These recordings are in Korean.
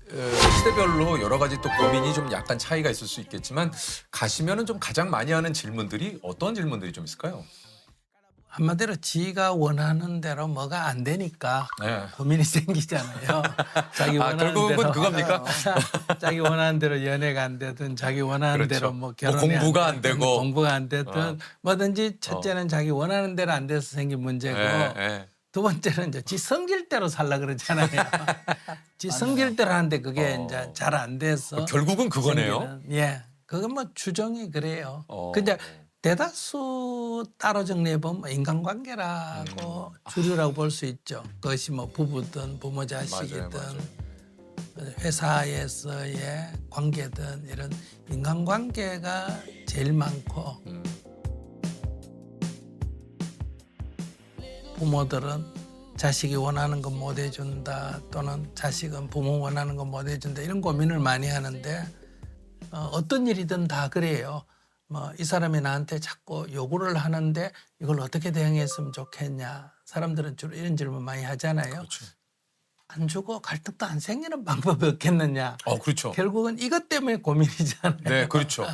시대별로 여러 가지 또 고민이 좀 약간 차이가 있을 수 있겠지만 가시면은 좀 가장 많이 하는 질문들이 어떤 질문들이 좀 있을까요? 한마디로 지가 원하는 대로 뭐가 안 되니까 네. 고민이 생기잖아요. 자기 아, 원하는 결국은 대로 그겁니까? 자기 원하는 대로 연애가 안 되든 자기 원하는 그렇죠. 대로 뭐 결혼이 공부가 안 되든, 되고. 공부가 안 되든 어. 뭐든지 첫째는 자기 원하는 대로 안 돼서 생긴 문제고 예, 예. 두 번째는 이제 지 성질대로 살라 그러잖아요. 지 성질대로 하는데 그게 어. 이제 잘 안 돼서 결국은 그거네요. 생기는, 예, 그건 뭐 추정이 그래요. 어. 근데 대다수 따로 정리해 보면 인간관계라고 주류라고 볼 수 있죠. 그것이 뭐 부부든 부모 자식이든 맞아요. 회사에서의 관계든 이런 인간관계가 제일 많고 부모들은 자식이 원하는 건 못 해준다 또는 자식은 부모 원하는 건 못 해준다 이런 고민을 많이 하는데 어떤 일이든 다 그래요. 뭐 이 사람이 나한테 자꾸 요구를 하는데 이걸 어떻게 대응했으면 좋겠냐. 사람들은 주로 이런 질문 많이 하잖아요. 그렇죠. 안 주고 갈등도 안 생기는 방법이 없겠느냐. 그렇죠. 결국은 이것 때문에 고민이잖아요. 네, 그렇죠.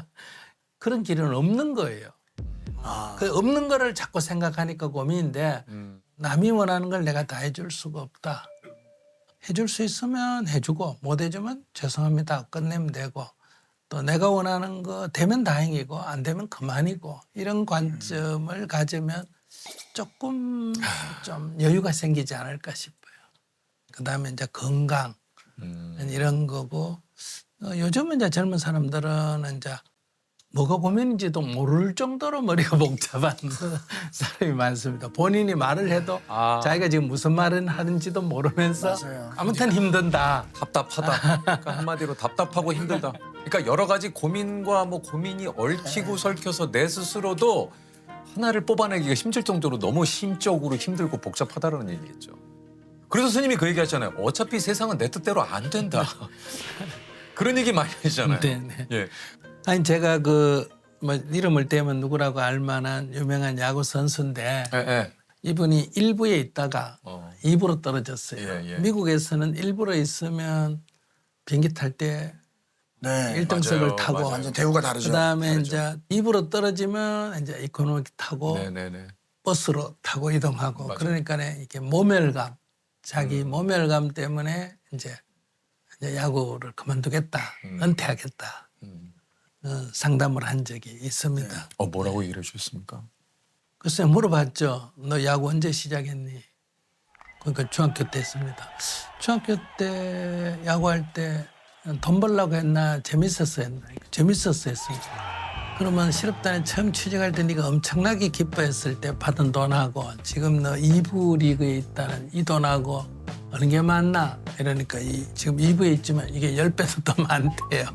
그런 길은 없는 거예요. 그 없는 거를 자꾸 생각하니까 고민인데 남이 원하는 걸 내가 다 해줄 수가 없다. 해줄 수 있으면 해주고 못 해주면 죄송합니다. 끝내면 되고 또 내가 원하는 거 되면 다행이고 안 되면 그만이고 이런 관점을 가지면 조금 좀 여유가 생기지 않을까 싶어요. 그다음에 이제 건강 이런 거고 요즘은 이제 젊은 사람들은 이제 뭐가 고민인지도 모를 정도로 머리가 복잡한 사람이 많습니다. 본인이 말을 해도 자기가 지금 무슨 말을 하는지도 모르면서 맞아요. 아무튼 힘든다. 답답하다. 그러니까 한마디로 답답하고 힘들다. 그러니까 여러 가지 고민과 뭐 고민이 얽히고 설켜서 내 스스로도 하나를 뽑아내기가 힘들 정도로 너무 심적으로 힘들고 복잡하다는 얘기겠죠. 그래서 스님이 그 얘기 하잖아요. 어차피 세상은 내 뜻대로 안 된다. 그런 얘기 많이 하시잖아요. 네네. 예. 아니 제가 그 뭐 이름을 떼면 누구라고 알만한 유명한 야구 선수인데 예, 예. 이분이 1부에 있다가 2부로 떨어졌어요. 예, 예. 미국에서는 1부로 있으면 비행기 탈 때 네. 1등석을 맞아요, 타고 맞아요. 완전 대우가 다르죠. 그다음에 다르죠. 이제 2부로 떨어지면 이제 이코노미 타고 네네네. 버스로 타고 이동하고 맞아요. 그러니까 이게 모멸감, 자기 모멸감 때문에 이제 야구를 그만두겠다, 은퇴하겠다 상담을 한 적이 있습니다. 뭐라고 얘기를 해주셨습니까? 글쎄 물어봤죠. 너 야구 언제 시작했니? 그러니까 중학교 때 했습니다. 중학교 때 야구할 때 돈 벌려고 했나 재밌었어 했나? 재밌었어 했습니다. 그러면 실업단에 처음 취직할 때 네가 엄청나게 기뻐했을 때 받은 돈하고 지금 너 2부 리그에 있다는 이 돈하고 어느 게 많나? 이러니까 지금 2부에 있지만 이게 10배도 더 많대요.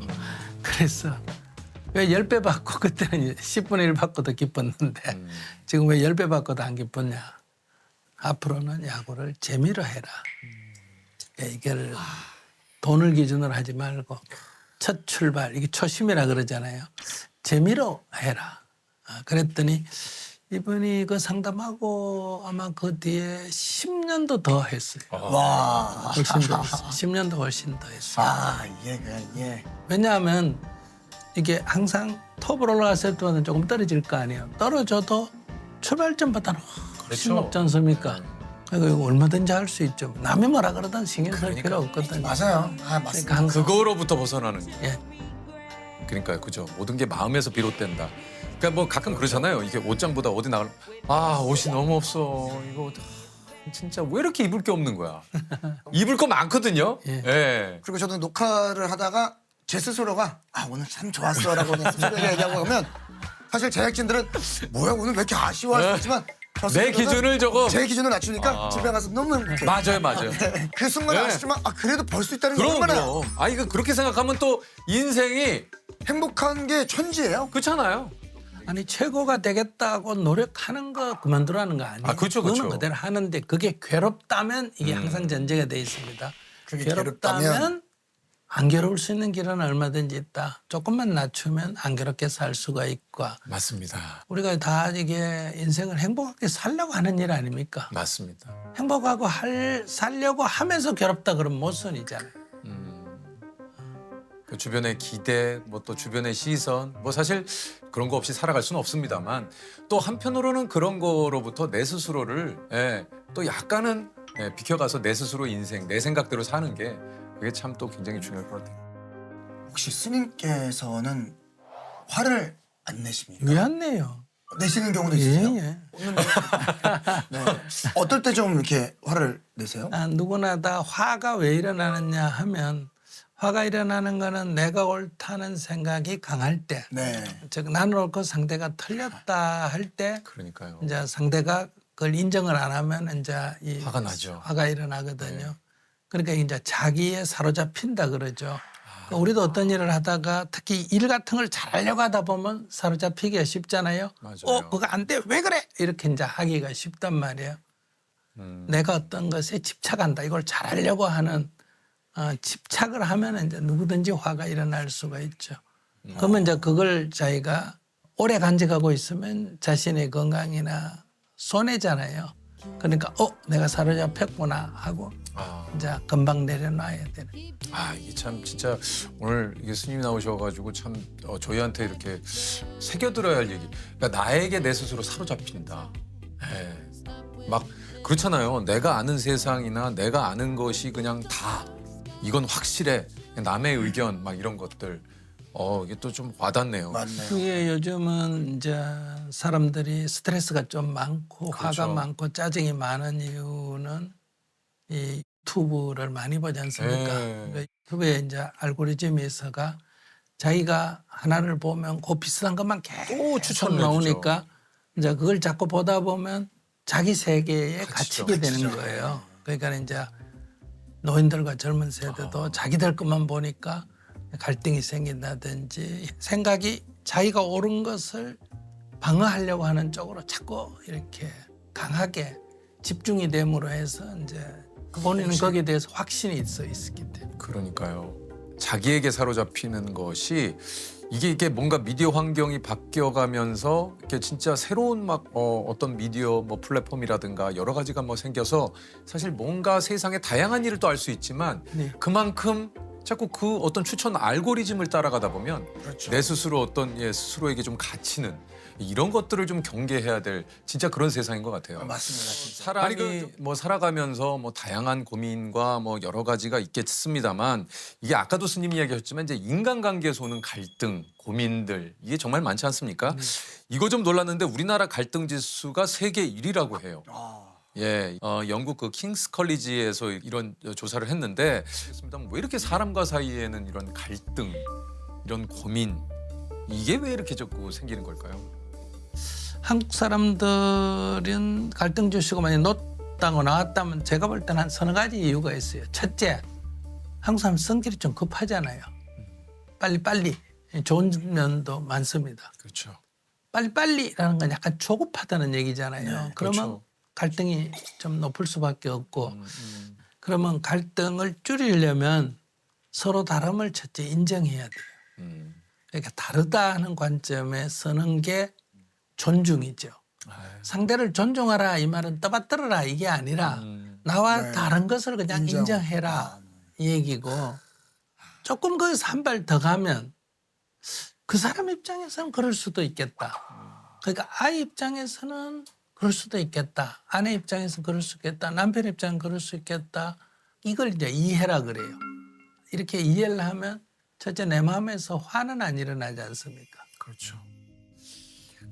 그래서 왜 10배 받고 그때는 10분의 1 받고 더 기뻤는데 지금 왜 10배 받고도 안 기쁘냐. 앞으로는 야구를 재미로 해라. 이걸 돈을 기준으로 하지 말고 첫 출발, 이게 초심이라 그러잖아요. 재미로 해라. 그랬더니 이분이 그 상담하고 아마 그 뒤에 10년도 더 했어요. 와. 훨씬 더 했어요. 10년도 훨씬 더 했어요. 예. 왜냐하면 이게 항상 톱으로 올라갔을 때는 조금 떨어질 거 아니에요. 떨어져도 출발점보다는 훨씬 그렇죠. 높지 않습니까? 그러니까 이거 얼마든지 할 수 있죠. 남이 뭐라 그러든 신경 쓸 필요 없거든요. 맞아요. 그러니까 맞습니다. 항상 그거로부터 벗어나는 게. 예. 그러니까요, 그죠. 모든 게 마음에서 비롯된다. 그러니까 뭐 가끔 그러잖아요. 이게 옷장보다 어디 나갈 옷이 너무 없어. 이거 진짜 왜 이렇게 입을 게 없는 거야. 입을 거 많거든요. 예. 예. 그리고 저도 녹화를 하다가 제 스스로가 오늘 참 좋았어라고 그냥 스스로 얘기하고 하면 사실 제작진들은 뭐야 오늘 왜 이렇게 아쉬워할 수 있지만 저 내 스스로는 기준을 조금 제 기준을 낮추니까 집에 가서 너무 이렇게 맞아요. 그 순간 네. 아쉽지만 그래도 벌 수 있다는 게 그럼 얼마나 그럼. 이거 그렇게 생각하면 또 인생이 행복한 게 천지예요. 그렇잖아요. 아니 최고가 되겠다고 노력하는 거 그만두라는 거 아니에요. 그렇죠. 그거는 그대로 하는데 그게 괴롭다면 이게 항상 전제가 돼 있습니다. 그게 괴롭다면 괴롭다면? 안 괴로울 수 있는 길은 얼마든지 있다. 조금만 낮추면 안 괴롭게 살 수가 있고 맞습니다. 우리가 다 이게 인생을 행복하게 살려고 하는 일 아닙니까? 맞습니다. 행복하고 살려고 하면서 괴롭다 그러면 모순이잖아요. 그 주변의 기대, 뭐 또 주변의 시선, 뭐 사실 그런 거 없이 살아갈 수는 없습니다만 또 한편으로는 그런 거로부터 내 스스로를 또 약간은 비켜가서 내 스스로 인생, 내 생각대로 사는 게 그게 참 또 굉장히 중요할 것 같아요. 혹시 스님께서는 화를 안 내십니까? 왜 안 내요? 내시는 경우도 예, 있으세요? 예. 네. 어떨 때 좀 이렇게 화를 내세요? 누구나 다 화가 왜 일어나느냐 하면 화가 일어나는 거는 내가 옳다는 생각이 강할 때, 네. 즉 나는 옳고 상대가 틀렸다 할 때 그러니까요. 이제 상대가 그걸 인정을 안 하면 이제 이 화가 나죠. 화가 일어나거든요. 네. 그러니까 이제 자기에 사로잡힌다 그러죠. 그러니까 우리도 어떤 일을 하다가 특히 일 같은 걸 잘하려고 하다 보면 사로잡히기가 쉽잖아요. 맞아요. 그거 안 돼. 왜 그래? 이렇게 이제 하기가 쉽단 말이에요. 내가 어떤 것에 집착한다. 이걸 잘하려고 하는 집착을 하면 이제 누구든지 화가 일어날 수가 있죠. 그러면 이제 그걸 자기가 오래 간직하고 있으면 자신의 건강이나 손해잖아요. 그러니까 내가 사로잡혔구나 하고 이제 금방 내려놔야 되는. 이게 참 진짜 오늘 이게 스님이 나오셔가지고 참 저희한테 이렇게 새겨들어야 할 얘기. 그러니까 나에게 내 스스로 사로잡힌다. 막 그렇잖아요. 내가 아는 세상이나 내가 아는 것이 그냥 다 이건 확실해. 남의 의견 막 이런 것들. 이게 또 좀 와닿네요. 맞네요. 그게 요즘은 이제 사람들이 스트레스가 좀 많고 그렇죠. 화가 많고 짜증이 많은 이유는 이 유튜브를 많이 보지 않습니까? 네. 그 유튜브에 이제 알고리즘에서가 자기가 하나를 보면 그 비슷한 것만 계속 추천을 나오니까 이제 그걸 자꾸 보다 보면 자기 세계에 갇히죠. 갇히게 되는 거예요. 그러니까 이제 노인들과 젊은 세대도 자기들 것만 보니까 갈등이 생긴다든지 생각이 자기가 옳은 것을 방어하려고 하는 쪽으로 자꾸 이렇게 강하게 집중이 됨으로 해서 이제 본인은 거기에 대해서 확신이 있기 때문에. 그러니까요. 자기에게 사로잡히는 것이 이게 뭔가 미디어 환경이 바뀌어가면서 이렇게 진짜 새로운 막 어떤 미디어 뭐 플랫폼이라든가 여러 가지가 뭐 생겨서 사실 뭔가 세상의 다양한 일을 또 알 수 있지만 네. 그만큼 자꾸 그 어떤 추천 알고리즘을 따라가다 보면 그렇죠. 내 스스로 어떤 스스로에게 좀 갇히는 이런 것들을 좀 경계해야 될 진짜 그런 세상인 것 같아요. 맞습니다, 진짜. 사람이 뭐 살아가면서 뭐 다양한 고민과 뭐 여러 가지가 있겠습니다만 이게 아까도 스님 이야기하셨지만 이제 인간관계에서 오는 갈등, 고민들 이게 정말 많지 않습니까? 이거 좀 놀랐는데 우리나라 갈등 지수가 세계 1위라고 해요. 영국 그 킹스 컬리지에서 이런 조사를 했는데 왜 이렇게 사람과 사이에는 이런 갈등, 이런 고민 이게 왜 이렇게 자꾸 생기는 걸까요? 한국 사람들은 갈등 지수가 많이 높다고 나왔다면 제가 볼 때는 한 서너 가지 이유가 있어요. 첫째, 한국 사람 성질이 좀 급하잖아요. 빨리빨리 좋은 면도 많습니다. 그렇죠. 빨리빨리라는 건 약간 조급하다는 얘기잖아요. 네, 그러면 그렇죠. 갈등이 좀 높을 수밖에 없고 그러면 갈등을 줄이려면 서로 다름을 첫째 인정해야 돼요. 그러니까 다르다 하는 관점에 서는 게 존중이죠. 상대를 존중하라 이 말은 떠받들어라 이게 아니라 나와 네. 다른 것을 그냥 인정. 인정해라 이 얘기고 조금 거기서 한 발 더 가면 그 사람 입장에서는 그럴 수도 있겠다. 그러니까 아이 입장에서는 그럴 수도 있겠다. 아내 입장에서는 그럴 수 있겠다. 남편 입장은 그럴 수 있겠다. 이걸 이제 이해라 그래요. 이렇게 이해를 하면 첫째 내 마음에서 화는 안 일어나지 않습니까? 그렇죠.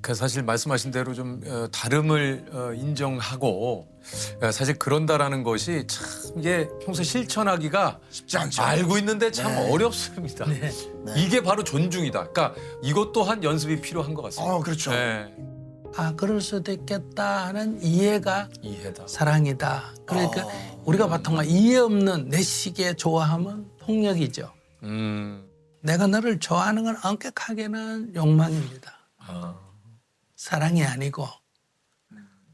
그 사실 말씀하신 대로 좀 다름을 인정하고 사실 그런다라는 것이 참 이게 평소 실천하기가 쉽지 않죠. 알고 있는데 참 네. 어렵습니다. 네. 이게 바로 존중이다. 그러니까 이것 또한 연습이 필요한 것 같습니다. 그렇죠. 네. 그럴 수도 있겠다 하는 이해가 이해다. 사랑이다. 그러니까 우리가 보통 이해 없는 내 시기에 좋아하면 폭력이죠. 내가 너를 좋아하는 건 엄격하게는 욕망입니다. 사랑이 아니고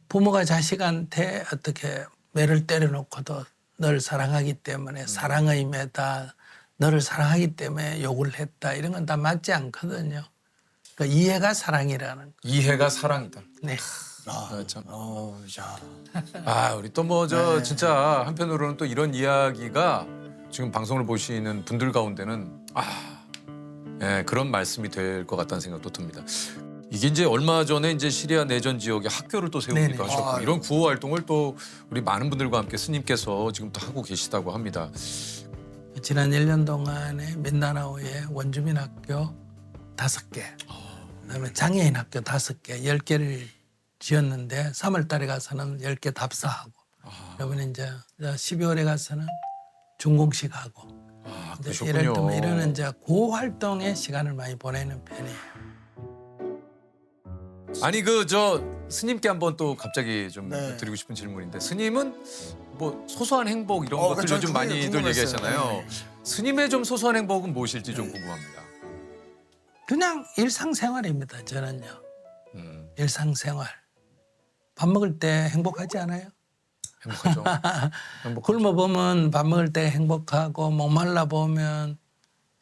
부모가 자식한테 어떻게 매를 때려놓고도 너를 사랑하기 때문에 사랑의 매다 너를 사랑하기 때문에 욕을 했다 이런 건 다 맞지 않거든요. 그러니까 이해가 사랑이라는 거. 이해가 사랑이다. 네. 참. 야. 우리 또 뭐 저 진짜 한편으로는 또 이런 이야기가 지금 방송을 보시는 분들 가운데는 예, 그런 말씀이 될 것 같다는 생각도 듭니다. 이게 이제 얼마 전에 이제 시리아 내전 지역에 학교를 또 세우기도 네네. 하셨고 아유. 이런 구호 활동을 또 우리 많은 분들과 함께 스님께서 지금 또 하고 계시다고 합니다. 지난 1년 동안에 민다나오에 원주민 학교 5개, 그다음에 장애인 학교 5개, 10개를 지었는데 3월 달에 가서는 10개 답사하고 이번에 이제 12월에 가서는 준공식 하고 이제 그러셨군요. 이럴 때면 이러는 이제 그 활동에 시간을 많이 보내는 편이에요. 아니 그 저 스님께 한번 또 갑자기 좀 네. 드리고 싶은 질문인데 스님은 뭐 소소한 행복 이런 것들 그렇죠. 요즘 그게 많이들 궁금했어요. 얘기하잖아요. 네. 스님의 좀 소소한 행복은 무엇일지 좀 궁금합니다. 그냥 일상생활입니다. 저는요. 음, 일상생활. 밥 먹을 때 행복하지 않아요? 행복하죠. 행복하죠. 굶어 보면 밥 먹을 때 행복하고 목말라 보면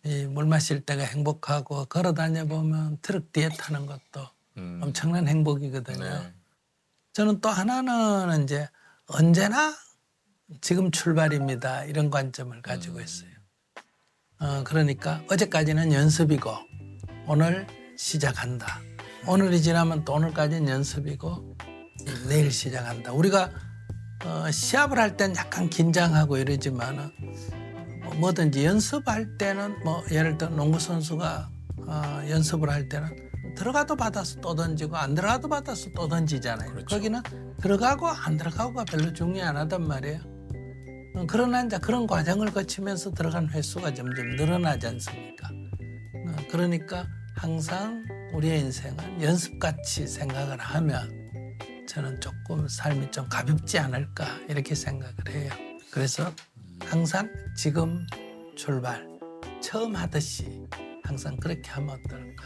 이 물 마실 때가 행복하고 걸어 다녀 보면 트럭 뒤에 타는 것도 엄청난 행복이거든요. 네. 저는 또 하나는 이제 언제나 지금 출발입니다. 이런 관점을 가지고 있어요. 그러니까 어제까지는 연습이고 오늘 시작한다. 오늘이 지나면 또 오늘까지는 연습이고 내일 시작한다. 우리가 시합을 할 땐 약간 긴장하고 이러지만 뭐든지 연습할 때는 뭐 예를 들어 농구 선수가 연습을 할 때는 들어가도 받아서 또 던지고 안 들어가도 받아서 또 던지잖아요. 그렇죠. 거기는 들어가고 안 들어가고가 별로 중요 안 하단 말이에요. 그러나 이제 그런 과정을 거치면서 들어간 횟수가 점점 늘어나지 않습니까? 그러니까 항상 우리의 인생은 연습같이 생각을 하면 저는 조금 삶이 좀 가볍지 않을까 이렇게 생각을 해요. 그래서 항상 지금 출발, 처음 하듯이 항상 그렇게 하면 어떨까.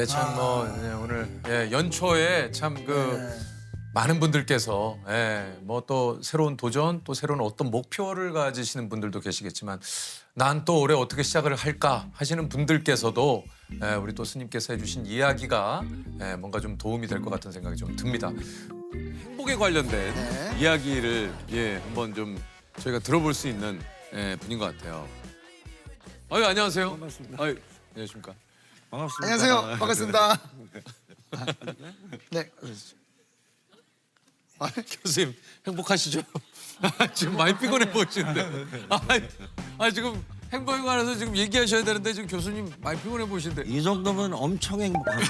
참 뭐 오늘 연초에 참 그 네. 많은 분들께서 뭐 또 새로운 도전 또 새로운 어떤 목표를 가지시는 분들도 계시겠지만 난 또 올해 어떻게 시작을 할까 하시는 분들께서도 우리 또 스님께서 해주신 이야기가 뭔가 좀 도움이 될 것 같은 생각이 좀 듭니다. 행복에 관련된 네. 이야기를 한번 좀 저희가 들어볼 수 있는 분인 것 같아요. 아유 안녕하세요. 반갑습니다. 아유 안녕하십니까. 반갑습니다. 안녕하세요. 반갑습니다. 네. 교수님 행복하시죠? 지금 많이 피곤해 보이시는데. 지금 행복에 관해서 지금 얘기하셔야 되는데 지금 교수님 많이 피곤해 보이시는데. 이 정도면 엄청 행복하고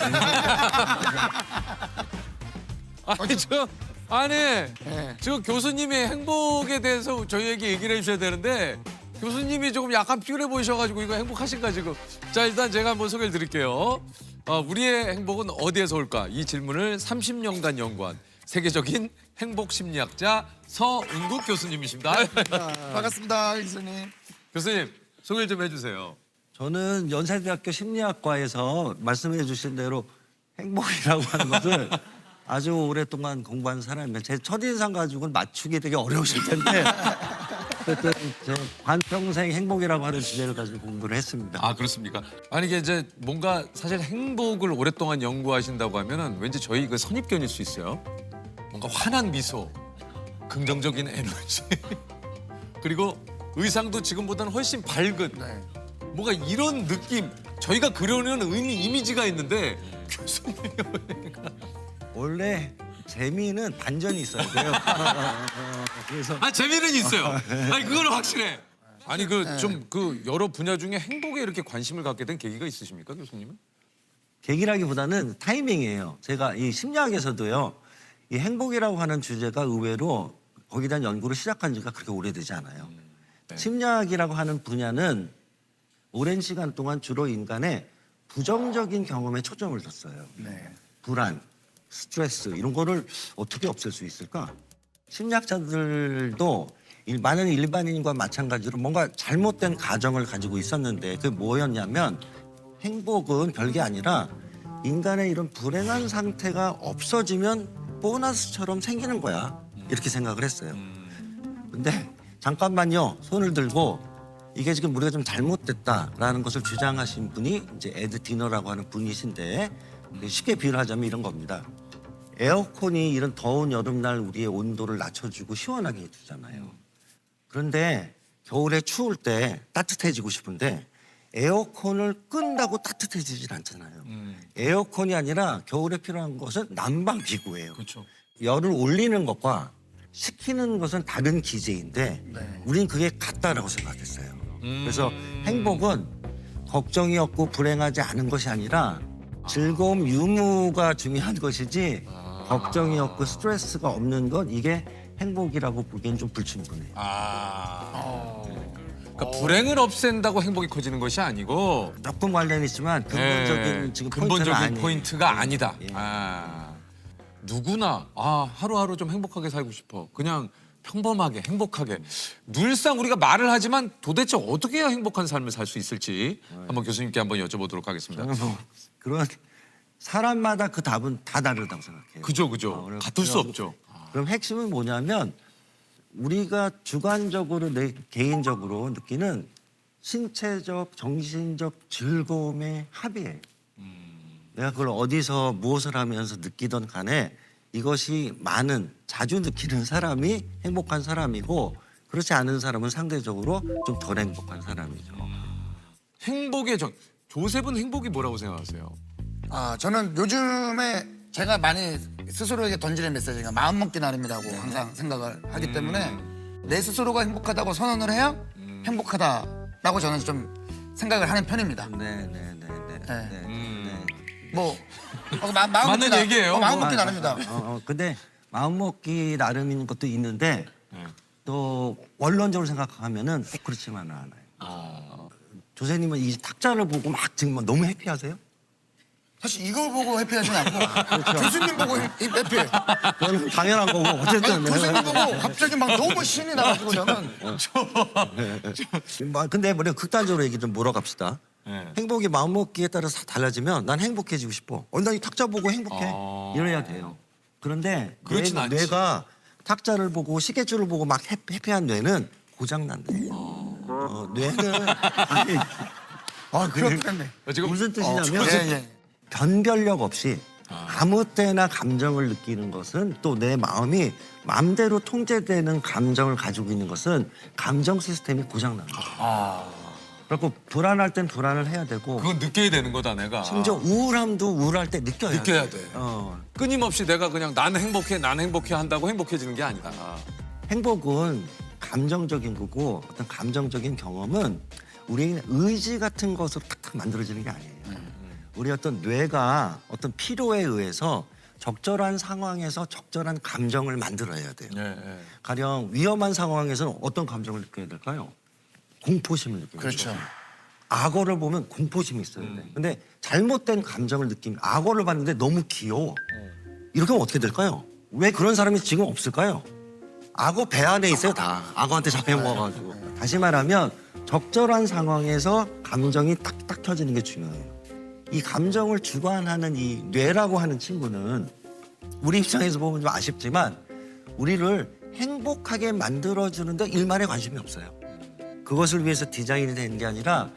지금 교수님의 행복에 대해서 저희에게 얘기를 해주셔야 되는데 교수님이 조금 약간 피곤해 보이셔가지고 이거 행복하신가 지금. 자 일단 제가 한번 소개를 드릴게요. 우리의 행복은 어디에서 올까? 이 질문을 30년간 연구한 세계적인 행복 심리학자 서은국 교수님이십니다. 반갑습니다, 교수님. 교수님 소개 좀 해주세요. 저는 연세대학교 심리학과에서 말씀해 주신 대로 행복이라고 하는 것을 아주 오랫동안 공부한 사람이면 제 첫인상 가지고는 맞추기 되게 어려우실 텐데 어쨌든 제 반평생 행복이라고 하는 주제를 가지고 공부를 했습니다. 아 그렇습니까? 아니 이게 이제 뭔가 사실 행복을 오랫동안 연구하신다고 하면은 왠지 저희 그 선입견일 수 있어요. 뭔가 환한 미소, 긍정적인 에너지, 그리고 의상도 지금보다는 훨씬 밝은 네. 뭔가 이런 느낌. 저희가 그려는 이미지가 있는데 교수님이 원래 재미는 반전이 있어야 돼요. 그래서 재미는 있어요. 아니 그거는 확실해. 아니 그 좀 그 여러 분야 중에 행복에 이렇게 관심을 갖게 된 계기가 있으십니까, 교수님은? 계기라기보다는 타이밍이에요. 제가 이 심리학에서도요. 이 행복이라고 하는 주제가 의외로 거기에 대한 연구를 시작한 지가 그렇게 오래되지 않아요. 네. 심리학이라고 하는 분야는 오랜 시간 동안 주로 인간의 부정적인 경험에 초점을 뒀어요. 네. 불안, 스트레스 이런 거를 어떻게 없앨 수 있을까? 심리학자들도 많은 일반인과 마찬가지로 뭔가 잘못된 가정을 가지고 있었는데 그게 뭐였냐면 행복은 별게 아니라 인간의 이런 불행한 상태가 없어지면 보너스처럼 생기는 거야. 이렇게 생각을 했어요. 근데 잠깐만요. 손을 들고 이게 지금 우리가 좀 잘못됐다라는 것을 주장하신 분이 이제 에드 디너라고 하는 분이신데 쉽게 비유를 하자면 이런 겁니다. 에어컨이 이런 더운 여름날 우리의 온도를 낮춰주고 시원하게 해주잖아요. 그런데 겨울에 추울 때 따뜻해지고 싶은데 에어컨을 끈다고 따뜻해지질 않잖아요. 에어컨이 아니라 겨울에 필요한 것은 난방 기구예요. 그렇죠. 열을 올리는 것과 식히는 것은 다른 기제인데 우린 그게 같다라고 생각했어요. 그래서 행복은 걱정이 없고 불행하지 않은 것이 아니라 즐거움 유무가 중요한 것이지 걱정이 없고 스트레스가 없는 건 이게 행복이라고 보기엔 좀 불충분해요. 그러니까 불행을 없앤다고 행복이 커지는 것이 아니고 조금 관련이 있지만 근본적인 지금 근본적인 포인트는 아니에요. 포인트가 아니다. 예. 누구나 하루하루 좀 행복하게 살고 싶어. 그냥 평범하게 행복하게. 늘상 우리가 말을 하지만 도대체 어떻게 해야 행복한 삶을 살 수 있을지 한번 교수님께 한번 여쭤보도록 하겠습니다. 저는 뭐 그런 사람마다 그 답은 다 다르다고 생각해요. 그죠. 그래서 같을 수 없죠. 그럼 핵심은 뭐냐면 우리가 주관적으로 내 개인적으로 느끼는 신체적, 정신적 즐거움의 합이에요. 내가 그걸 어디서 무엇을 하면서 느끼던 간에 이것이 많은, 자주 느끼는 사람이 행복한 사람이고 그렇지 않은 사람은 상대적으로 좀 덜 행복한 사람이죠. 행복의 조셉은 행복이 뭐라고 생각하세요? 저는 요즘에 제가 많이 스스로에게 던지는 메시지가 마음먹기 나름이라고 항상 생각을 하기 때문에 내 스스로가 행복하다고 선언을 해야 행복하다라고 저는 좀 생각을 하는 편입니다. 네. 뭐 마음 맞는 얘기예요. 마음먹기 나름이다. 근데 마음먹기 나름인 것도 있는데 또 원론적으로 생각하면은 꼭 그렇지만은 않아요. 조세님은 이 탁자를 보고 막 지금 너무 해피하세요? 사실 이걸 보고 해피하진 않고 교수님 보고 해피해요. 그건 당연한 거고 어쨌든 아니, 교수님 보고 갑자기 막 너무 신이 나가지고 저는 근데 우리가 극단적으로 얘기 좀 몰아갑시다. 네. 행복이 마음먹기에 따라서 다르지면 난 행복해지고 싶어. 난 이 탁자 보고 행복해. 이래야 돼요. 그런데 그렇진 않지. 뇌가 탁자를 보고 시계줄을 보고 막 해피한 뇌는 고장난대요. 뇌는 아니, 그렇겠네. 지금 무슨 뜻이냐면 예. 변별력 없이 아무 때나 감정을 느끼는 것은 또 내 마음이 마음대로 통제되는 감정을 가지고 있는 것은 감정 시스템이 고장난 거죠. 그래서 불안할 땐 불안을 해야 되고 그건 느껴야 되는 거다 내가. 심지어 우울함도 우울할 때 느껴야 돼. 끊임없이 내가 그냥 난 행복해 한다고 행복해지는 게 아니다. 행복은 감정적인 거고 어떤 감정적인 경험은 우리의 의지 같은 것으로 탁탁 만들어지는 게 아니에요. 우리 어떤 뇌가 어떤 필요에 의해서 적절한 상황에서 적절한 감정을 만들어야 돼요. 가령 위험한 상황에서는 어떤 감정을 느껴야 될까요? 공포심을 느껴야 그렇죠. 돼요. 악어를 보면 공포심이 있어야 돼. 근데 잘못된 감정을 느끼면 악어를 봤는데 너무 귀여워. 이렇게 하면 어떻게 될까요? 왜 그런 사람이 지금 없을까요? 악어 배 안에 있어요 다. 악어한테 잡혀 먹어가지고. 다시 말하면 적절한 상황에서 감정이 딱딱 켜지는 게 중요해요. 이 감정을 주관하는 이 뇌라고 하는 친구는 우리 입장에서 보면 좀 아쉽지만 우리를 행복하게 만들어주는데 일말에 관심이 없어요. 그것을 위해서 디자인이 된 게 아니라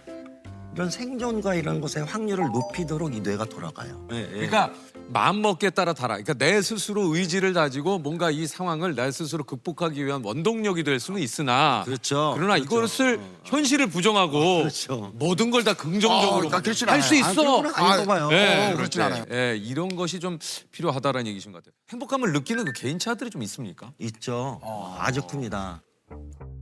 이런 생존과 이런 것의 확률을 높이도록 이 뇌가 돌아가요. 그러니까 마음 먹기에 따라 달아. 그러니까 내 스스로 의지를 가지고 뭔가 이 상황을 내 스스로 극복하기 위한 원동력이 될 수는 있으나 그렇죠. 그러나 이것을 현실을 부정하고 그렇죠. 모든 걸 다 긍정적으로 그렇진 할 수 않아요. 있어. 아닌 거 봐요. 그렇진 않아요. 이런 것이 좀 필요하다라는 얘기신 것 같아요. 행복감을 느끼는 그 개인차들이 좀 있습니까? 있죠. 아주 큽니다.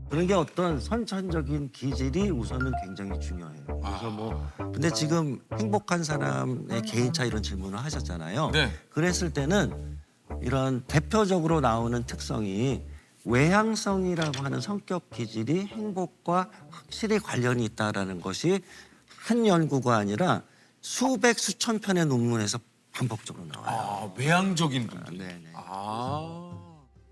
그런 게 어떤 선천적인 기질이 우선은 굉장히 중요해요. 그래서 뭐 근데 지금 행복한 사람의 개인차 이런 질문을 하셨잖아요. 네. 그랬을 때는 이런 대표적으로 나오는 특성이 외향성이라고 하는 성격 기질이 행복과 확실히 관련이 있다라는 것이 한 연구가 아니라 수백 수천 편의 논문에서 반복적으로 나와요. 외향적인 분들. 네네.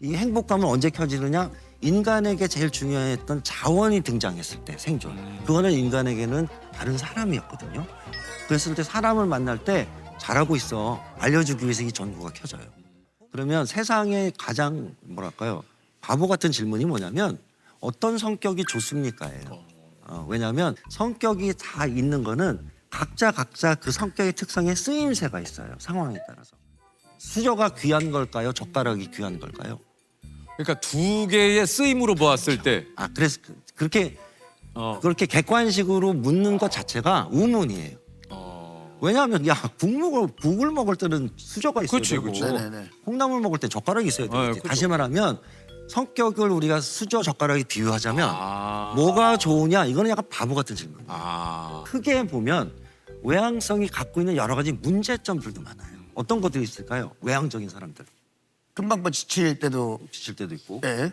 이 이 행복감은 언제 켜지느냐? 인간에게 제일 중요했던 자원이 등장했을 때 생존. 그거는 인간에게는 다른 사람이었거든요. 그랬을 때 사람을 만날 때 잘하고 있어 알려주기 위해서 이 전구가 켜져요. 그러면 세상에 가장 뭐랄까요 바보 같은 질문이 뭐냐면 어떤 성격이 좋습니까예요. 왜냐하면 성격이 다 있는 거는 각자 그 성격의 특성에 쓰임새가 있어요. 상황에 따라서. 수저가 귀한 걸까요? 젓가락이 귀한 걸까요? 그러니까 두 개의 쓰임으로 보았을 때 그래서 그렇게 그렇게 객관식으로 묻는 것 자체가 우문이에요. 왜냐하면 야 국을 먹을 때는 수저가 있어야 그치, 되고 그치. 네네네. 콩나물 먹을 때 젓가락이 있어야 되지. 그쵸. 다시 말하면 성격을 우리가 수저 젓가락에 비유하자면 아. 뭐가 좋으냐 이거는 약간 바보 같은 질문이에요. 아. 크게 보면 외향성이 갖고 있는 여러 가지 문제점들도 많아요. 어떤 것들이 있을까요? 외향적인 사람들 금방 지칠 때도 지칠 때도 있고 네.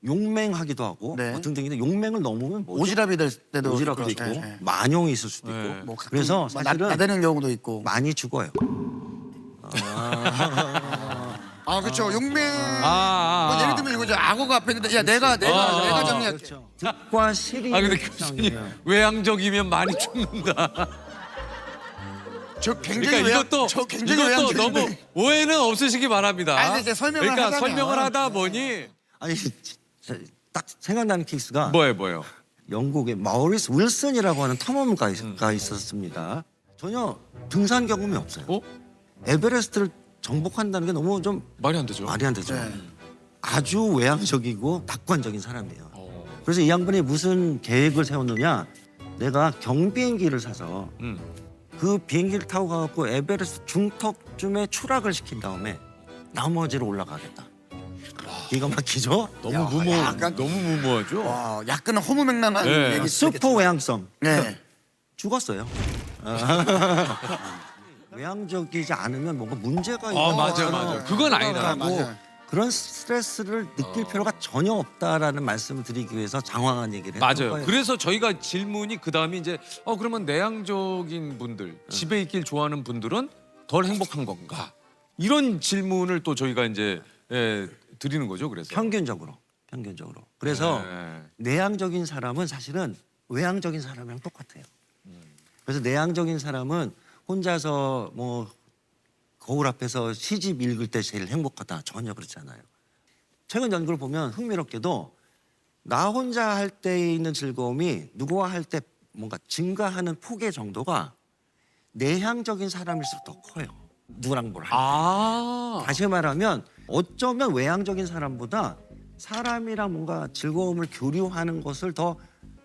용맹하기도 하고 네. 뭐 등등인데 용맹을 넘으면 뭐죠? 오지랖이 될 때도 오지랖도 있고 네, 네. 만용이 있을 수도 네. 있고 뭐 가끔 그래서 막 사실은 나대는 경우도 있고. 많이 죽어요. 아 그렇죠. 용맹. 아. 뭐 예를 들면 이거죠. 악어가 앞에 있는데 야 내가 정리할게. 그렇죠. 득과 실이 아 근데 교수님 외향적이면 많이 죽는다. 저 굉장히 그러니까 이것도 저 굉장히 이것도 외향적인데. 너무 오해는 없으시기 바랍니다. 아니, 근데 이제 설명을 그러니까 하자면. 설명을 하다 보니 아니 딱 생각나는 케이스가 뭐예요? 영국의 마우리스 윌슨이라고 하는 탐험가가 있었습니다. 전혀 등산 경험이 없어요. 어? 에베레스트를 정복한다는 게 너무 좀 말이 안 되죠. 말이 안 되죠. 네. 아주 외향적이고 낙관적인 사람이에요. 어. 그래서 이 양반이 무슨 계획을 세웠느냐? 내가 경비행기를 사서 음. 그 비행기를 타고 가고 에베레스트 중턱쯤에 추락을 시킨 다음에 나머지로 올라가겠다. 기가 막히죠? 너무 무모 너무 무모하죠. 와 약간은 허무맹랑한 네. 얘기. 슈퍼 외향성. 네. 죽었어요. 외향적이지 않으면 뭔가 문제가 있는 아 맞아 것처럼 맞아. 그건 아니다. 맞아요. 그런 스트레스를 느낄 필요가 전혀 없다라는 말씀을 드리기 위해서 장황한 얘기를 했던 맞아요. 거예요. 그래서 저희가 질문이 그 다음에 이제 그러면 내향적인 분들 집에 있길 좋아하는 분들은 덜 행복한 건가? 이런 질문을 또 저희가 이제 드리는 거죠. 그래서 평균적으로. 그래서 네. 내향적인 사람은 사실은 외향적인 사람이랑 똑같아요. 그래서 내향적인 사람은 혼자서 뭐 거울 앞에서 시집 읽을 때 제일 행복하다. 전혀 그렇지 않아요. 최근 연구를 보면 흥미롭게도 나 혼자 할 때 있는 즐거움이 누구와 할 때 뭔가 증가하는 폭의 정도가 내향적인 사람일수록 더 커요. 누구랑 뭘 할 때. 아 다시 말하면 어쩌면 외향적인 사람보다 사람이랑 뭔가 즐거움을 교류하는 것을 더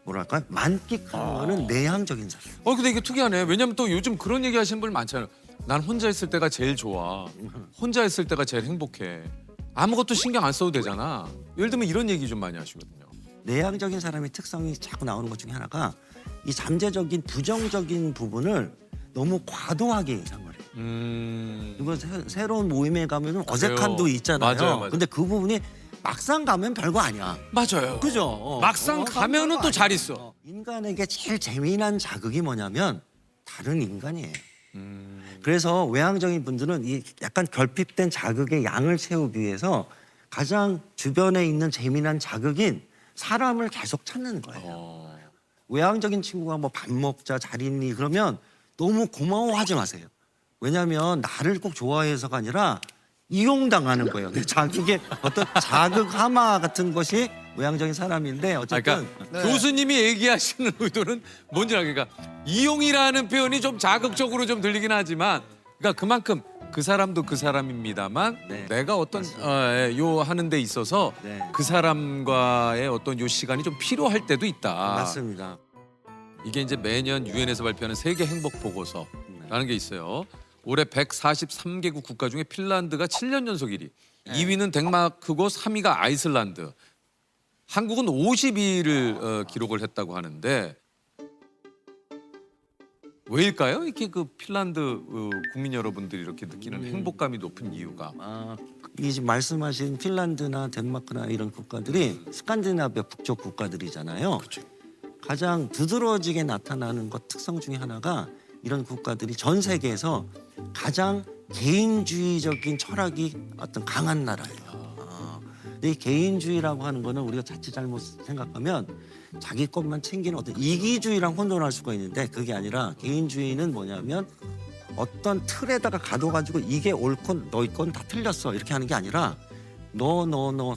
뭐랄까 만끽하는 거는 내향적인 사람. 근데 이게 특이하네. 왜냐면 또 요즘 그런 얘기 하시는 분들 많잖아요. 난 혼자 있을 때가 제일 좋아. 혼자 있을 때가 제일 행복해. 아무것도 신경 안 써도 되잖아. 예를 들면 이런 얘기 좀 많이 하시거든요. 내향적인 사람의 특성이 자꾸 나오는 것 중에 하나가 이 잠재적인 부정적인 부분을 너무 과도하게 예상을 해요. 이거 새로운 모임에 가면 어색함도 있잖아요. 맞아요. 근데 그 부분이 막상 가면 별거 아니야. 맞아요. 그죠? 막상 가면은 별거 또 잘 아니야. 있어. 인간에게 제일 재미난 자극이 뭐냐면 다른 인간이에요. 그래서 외향적인 분들은 이 약간 결핍된 자극의 양을 채우기 위해서 가장 주변에 있는 재미난 자극인 사람을 계속 찾는 거예요. 외향적인 친구가 뭐 밥 먹자 잘 있니 그러면 너무 고마워하지 마세요. 왜냐하면 나를 꼭 좋아해서가 아니라 이용당하는 거예요. 내 자극의 어떤 자극 하마 같은 것이 외향적인 사람인데 어쨌든 그러니까 교수님이 얘기하시는 의도는 뭔지 알겠까? 이용이라는 표현이 좀 자극적으로 좀 들리긴 하지만, 그러니까 그만큼 그 사람도 그 사람입니다만 네. 내가 어떤 요 하는 데 있어서 네. 그 사람과의 어떤 요 시간이 좀 필요할 때도 있다. 맞습니다. 이게 이제 매년 유엔에서 발표하는 세계 행복 보고서라는 게 있어요. 올해 143개국 국가 중에 핀란드가 7년 연속 1위, 2위는 덴마크고 3위가 아이슬란드. 한국은 52위를 기록을 했다고 하는데 왜일까요? 이렇게 그 핀란드 국민 여러분들이 이렇게 느끼는 행복감이 높은 이유가. 이 지금 말씀하신 핀란드나 덴마크나 이런 국가들이 스칸디나비아 북쪽 국가들이잖아요. 가장 두드러지게 나타나는 것 특성 중에 하나가 이런 국가들이 전 세계에서 가장 개인주의적인 철학이 어떤 강한 나라예요. 근데 이 개인주의라고 하는 거는 우리가 자칫 잘못 생각하면 자기 것만 챙기는 어떤 이기주의랑 혼돈할 수가 있는데 그게 아니라 개인주의는 뭐냐면 어떤 틀에다가 가둬가지고 이게 옳건 너희 건 다 틀렸어 이렇게 하는 게 아니라 너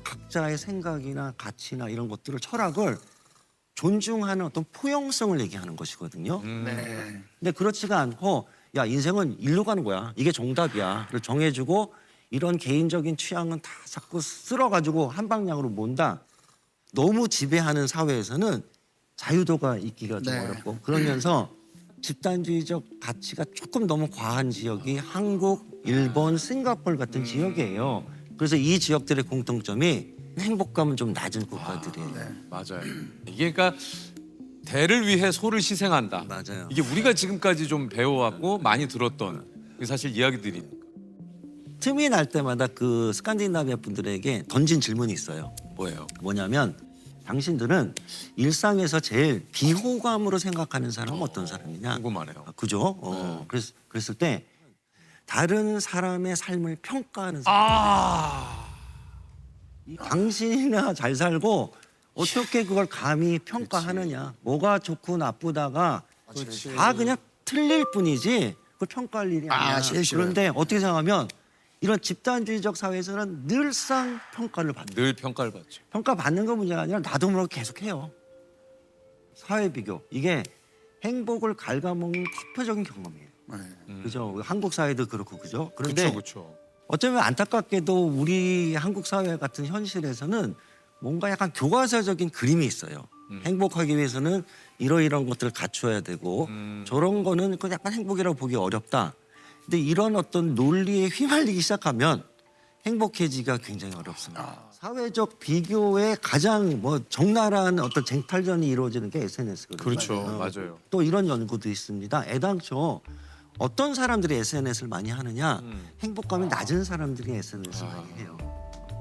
각자의 생각이나 가치나 이런 것들을 철학을 존중하는 어떤 포용성을 얘기하는 것이거든요. 근데 그렇지가 않고 야 인생은 일로 가는 거야. 이게 정답이야를 정해주고 이런 개인적인 취향은 다 자꾸 쓸어가지고 한 방향으로 몬다. 너무 지배하는 사회에서는 자유도가 있기가 좀 네. 어렵고 그러면서 집단주의적 가치가 조금 너무 과한 지역이 한국, 일본, 싱가포르 같은 지역이에요. 그래서 이 지역들의 공통점이 행복감은 좀 낮은 국가들이에요. 맞아요. 이게 그러니까 대를 위해 소를 희생한다. 맞아요. 이게 우리가 지금까지 좀 배워왔고 많이 들었던 사실 이야기들이. 틈이 날 때마다 그 스칸디나비아 분들에게 던진 질문이 있어요. 뭐예요? 뭐냐면 당신들은 일상에서 제일 비호감으로 생각하는 사람은 어떤 사람이냐? 궁금하네요. 그죠? 그랬을 때 다른 사람의 삶을 평가하는 사람. 당신이나 잘 살고 어떻게 그걸 감히 평가하느냐? 뭐가 좋고 나쁘다가 다 그냥 틀릴 뿐이지 그걸 평가할 일이 아니야. 제일 싫어요. 그런데 어떻게 생각하면 이런 집단주의적 사회에서는 늘상 평가를 받는. 늘 평가를 받죠. 평가받는 거 문제가 아니라 나도 모르게 계속해요. 사회 비교. 이게 행복을 갉아먹는 대표적인 경험이에요. 그죠? 한국 사회도 그렇고 그죠? 그런데 그렇죠. 어쩌면 안타깝게도 우리 한국 사회 같은 현실에서는 뭔가 약간 교과서적인 그림이 있어요. 행복하기 위해서는 이러이러한 것들을 갖춰야 되고 저런 거는 그 약간 행복이라고 보기 어렵다. 근데 이런 어떤 논리에 휘말리기 시작하면 행복해지기가 굉장히 어렵습니다. 사회적 비교에 가장 뭐 적나라한 어떤 쟁탈전이 이루어지는 게 SNS거든요. 그렇죠. 맞아요. 또 이런 연구도 있습니다. 애당초 어떤 사람들이 SNS를 많이 하느냐? 행복감이 낮은 사람들이 SNS를 많이 해요.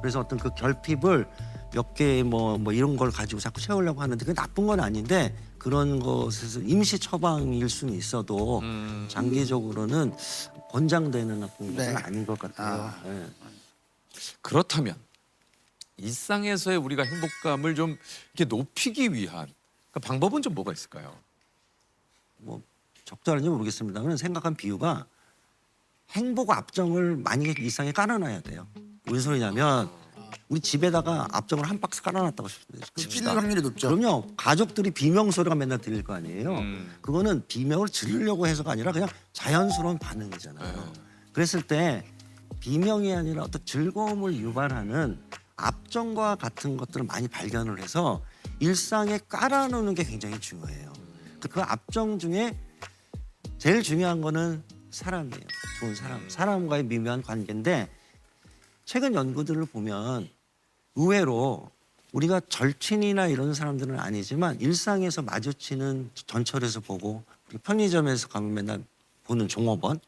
그래서 어떤 그 결핍을 몇 개 뭐 이런 걸 가지고 자꾸 채우려고 하는데 그게 나쁜 건 아닌데 그런 것에서 임시 처방일 수는 있어도 장기적으로는 권장되는 나쁜 것은 아닌 것 같아요. 네. 그렇다면 일상에서의 우리가 행복감을 좀 이렇게 높이기 위한 그 방법은 좀 뭐가 있을까요? 뭐 적절한지 모르겠습니다만 생각한 비유가 행복 압정을 만약에 일상에 깔아놔야 돼요. 무슨 소리냐면 우리 집에다가 압정을 한 박스 깔아놨다고 찔릴 칩시다. 확률이 높죠. 그럼요. 가족들이 비명 소리가 맨날 들릴 거 아니에요. 그거는 비명을 지르려고 해서가 아니라 그냥 자연스러운 반응이잖아요. 그랬을 때 비명이 아니라 어떤 즐거움을 유발하는 압정과 같은 것들을 많이 발견을 해서 일상에 깔아놓는 게 굉장히 중요해요. 그 압정 중에 제일 중요한 거는 사람이에요. 좋은 사람. 사람과의 미묘한 관계인데 최근 연구들을 보면 의외로 우리가 절친이나 이런 사람들은 아니지만 일상에서 마주치는 전철에서 보고 편의점에서 가면 맨날 보는 종업원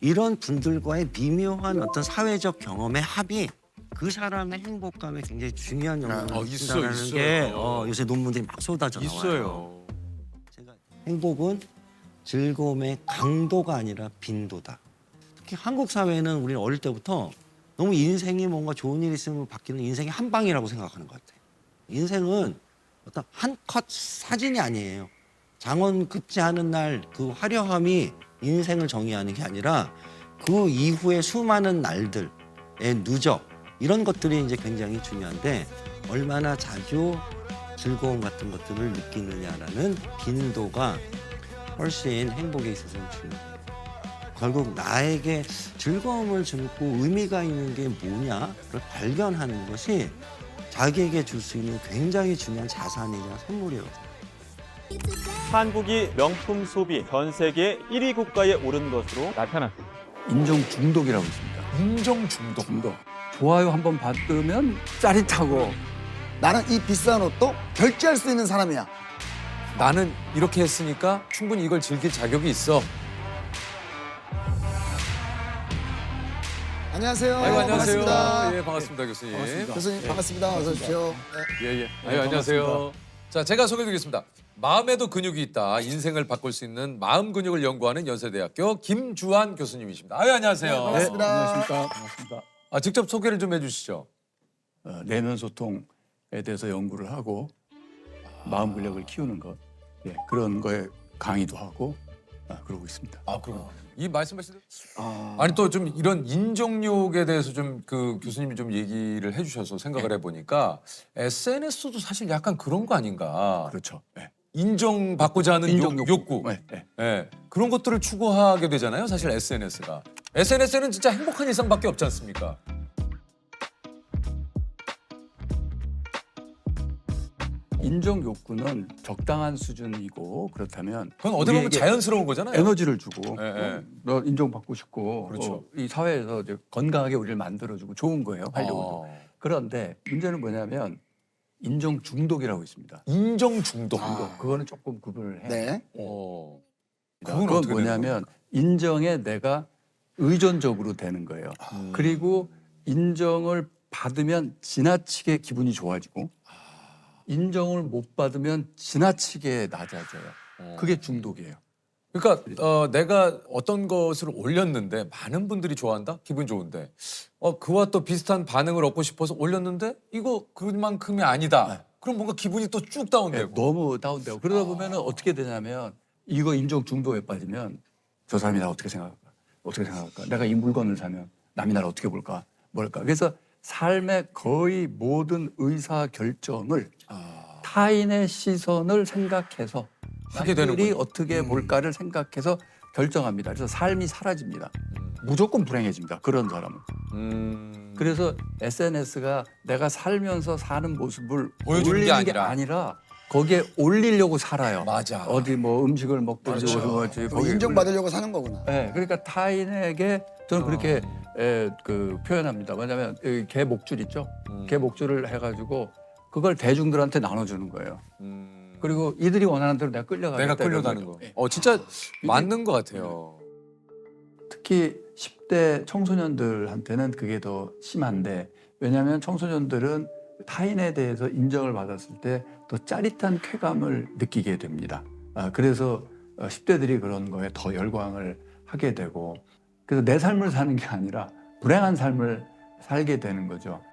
이런 분들과의 미묘한 어떤 사회적 경험의 합이 그 사람의 행복감에 굉장히 중요한 영향을 미친다는 있어요. 게 요새 논문들이 막 쏟아져 나와요. 있어요. 제가 행복은 즐거움의 강도가 아니라 빈도다. 특히 한국 사회는 우리는 어릴 때부터 너무 인생이 뭔가 좋은 일이 있으면 바뀌는 인생의 한 방이라고 생각하는 것 같아요. 인생은 어떤 한 컷 사진이 아니에요. 장원 급제하는 날 그 화려함이 인생을 정의하는 게 아니라 그 이후의 수많은 날들의 누적 이런 것들이 이제 굉장히 중요한데 얼마나 자주 즐거움 같은 것들을 느끼느냐라는 빈도가 훨씬 행복에 있어서는 중요해요. 결국 나에게 즐거움을 주고 의미가 있는 게 뭐냐를 발견하는 것이 자기에게 줄 수 있는 굉장히 중요한 자산이자 선물이에요. 한국이 명품 소비 전 세계 1위 국가에 오른 것으로 나타났습니다. 인정 중독이라고 있습니다. 인정 중독. 좋아요 한번 받으면 짜릿하고 나는 이 비싼 옷도 결제할 수 있는 사람이야. 나는 이렇게 했으니까 충분히 이걸 즐길 자격이 있어. 안녕하세요. 아이고, 안녕하세요. 반갑습니다. 예, 반갑습니다, 교수님. 교수님 반갑습니다. 어서 오십시오. 네. 예, 예. 아유, 안녕하세요. 자, 제가 소개드리겠습니다. 마음에도 근육이 있다. 인생을 바꿀 수 있는 마음 근육을 연구하는 연세대학교 김주한 교수님이십니다. 아유, 안녕하세요. 네, 반갑습니다. 안녕하십니까. 반갑습니다. 직접 소개를 좀 해주시죠. 내면 소통에 대해서 연구를 하고 마음 근력을 키우는 것 그런 거에 강의도 하고 그러고 있습니다. 그럼 이 말씀하신 아니 또 좀 이런 인정욕에 대해서 좀 그 교수님이 좀 얘기를 해주셔서 생각을 해보니까 SNS도 사실 약간 그런 거 아닌가. 그렇죠. 네. 인정받고자 하는 인정 욕구. 네, 네. 예, 그런 것들을 추구하게 되잖아요. 사실 SNS가. SNS는 진짜 행복한 일상밖에 없지 않습니까? 인정 욕구는 적당한 수준이고 그렇다면 그건 어디 보면 우리에게 자연스러운 거잖아요. 에너지를 주고 예, 예. 너 인정받고 싶고 그렇죠. 이 사회에서 이제 건강하게 우리를 만들어주고 좋은 거예요. 활력도. 그런데 문제는 뭐냐면 인정 중독이라고 있습니다. 인정 중독. 그거는 조금 구분을 해야 돼요. 네. 그건 그건 어떻게 되는 뭐냐면 인정에 내가 의존적으로 되는 거예요. 그리고 인정을 받으면 지나치게 기분이 좋아지고 인정을 못 받으면 지나치게 낮아져요. 그게 중독이에요. 그러니까 내가 어떤 것을 올렸는데 많은 분들이 좋아한다? 기분 좋은데 그와 또 비슷한 반응을 얻고 싶어서 올렸는데 이거 그만큼이 아니다. 그럼 뭔가 기분이 또 쭉 다운되고. 너무 다운되고 그러다 보면은 어떻게 되냐면 이거 인정 중독에 빠지면 저 사람이 나 어떻게 생각할까? 어떻게 생각할까? 내가 이 물건을 사면 남이 나를 어떻게 볼까? 뭘까? 그래서 삶의 거의 모든 의사 결정을 타인의 시선을 생각해서 하게 남들이 되는군요. 어떻게 볼까를 생각해서 결정합니다. 그래서 삶이 사라집니다. 무조건 불행해집니다. 그런 사람은. 그래서 SNS가 내가 살면서 사는 모습을 보여주는 게 올리는 게 아니라. 아니라 거기에 올리려고 살아요. 맞아. 어디 뭐 음식을 먹든지 그렇죠. 어디 뭐지 또 거기 인정받으려고 사는 거구나. 네, 그러니까 타인에게 저는 그렇게 그 표현합니다. 뭐냐면 여기 개 목줄 있죠. 개 목줄을 해가지고 그걸 대중들한테 나눠주는 거예요. 그리고 이들이 원하는 대로 내가 끌려가겠다. 내가 끌려가는 이런 거. 거죠. 진짜 맞는 것 같아요. 특히 10대 청소년들한테는 그게 더 심한데 왜냐하면 청소년들은 타인에 대해서 인정을 받았을 때 더 짜릿한 쾌감을 느끼게 됩니다. 그래서 10대들이 그런 거에 더 열광을 하게 되고 그래서 내 삶을 사는 게 아니라 불행한 삶을 살게 되는 거죠.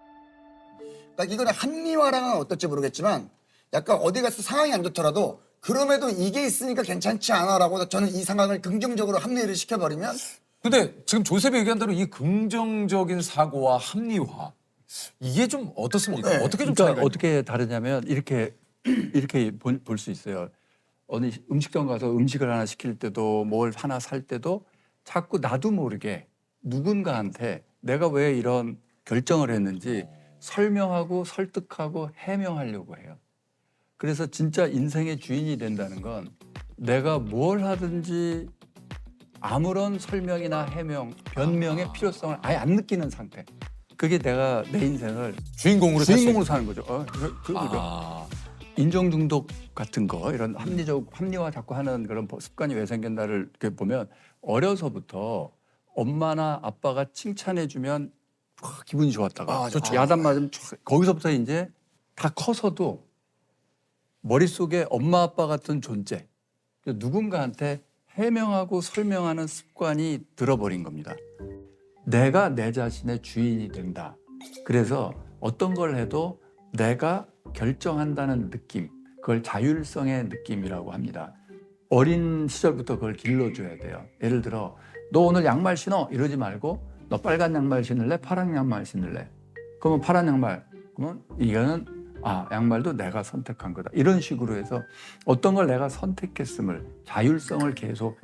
그러니까 이거는 합리화랑은 어떨지 모르겠지만 약간 어디 가서 상황이 안 좋더라도 그럼에도 이게 있으니까 괜찮지 않아라고 저는 이 상황을 긍정적으로 합리화를 시켜버리면 근데 지금 조셉이 얘기한 대로 이 긍정적인 사고와 합리화 이게 좀 어떻습니까? 어떻게 좀 그러니까 차이가 어떻게 다르냐면 이렇게 볼 수 있어요. 어느 음식점 가서 음식을 하나 시킬 때도 뭘 하나 살 때도 자꾸 나도 모르게 누군가한테 내가 왜 이런 결정을 했는지 설명하고 설득하고 해명하려고 해요. 그래서 진짜 인생의 주인이 된다는 건 내가 뭘 하든지 아무런 설명이나 해명, 변명의 필요성을 아예 안 느끼는 상태. 그게 내가 내 인생을 주인공으로 주인공으로 사는 거죠. 그거죠. 아, 인정 중독 같은 거 이런 합리화 자꾸 하는 그런 습관이 왜 생겼나를 이렇게 보면 어려서부터 엄마나 아빠가 칭찬해주면 기분이 좋았다가 야단 맞으면 거기서부터 이제 다 커서도 머릿속에 엄마 아빠 같은 존재 누군가한테 해명하고 설명하는 습관이 들어버린 겁니다. 내가 내 자신의 주인이 된다. 그래서 어떤 걸 해도 내가 결정한다는 느낌, 그걸 자율성의 느낌이라고 합니다. 어린 시절부터 그걸 길러줘야 돼요. 예를 들어 너 오늘 양말 신어 이러지 말고 너 빨간 양말 신을래? 파란 양말 신을래? 그러면 파란 양말. 그러면 이거는 양말도 내가 선택한 거다. 이런 식으로 해서 어떤 걸 내가 선택했음을 자율성을 계속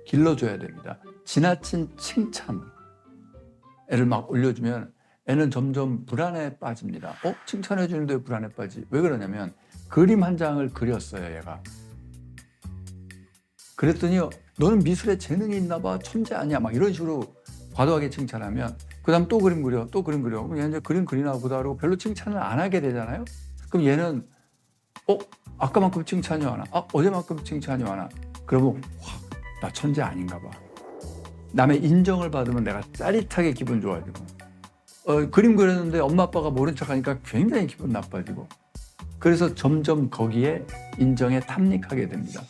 길러줘야 됩니다. 지나친 칭찬 애를 막 올려주면 애는 점점 불안에 빠집니다. 칭찬해 주는데 왜 불안에 빠지? 왜 그러냐면 그림 한 장을 그렸어요, 얘가. 그랬더니 너는 미술에 재능이 있나 봐, 천재 아니야, 막 이런 식으로 과도하게 칭찬하면 그다음 또 그림 그려, 또 그림 그려. 그럼 얘는 이제 그림 그리나 보다 하고 별로 칭찬을 안 하게 되잖아요. 그럼 얘는 아까만큼 칭찬이 많아, 어제만큼 칭찬이 많아. 그러면 나 천재 아닌가 봐. 남의 인정을 받으면 내가 짜릿하게 기분 좋아지고 그림 그렸는데 엄마 아빠가 모른 척하니까 굉장히 기분 나빠지고 그래서 점점 거기에 인정에 탐닉하게 됩니다.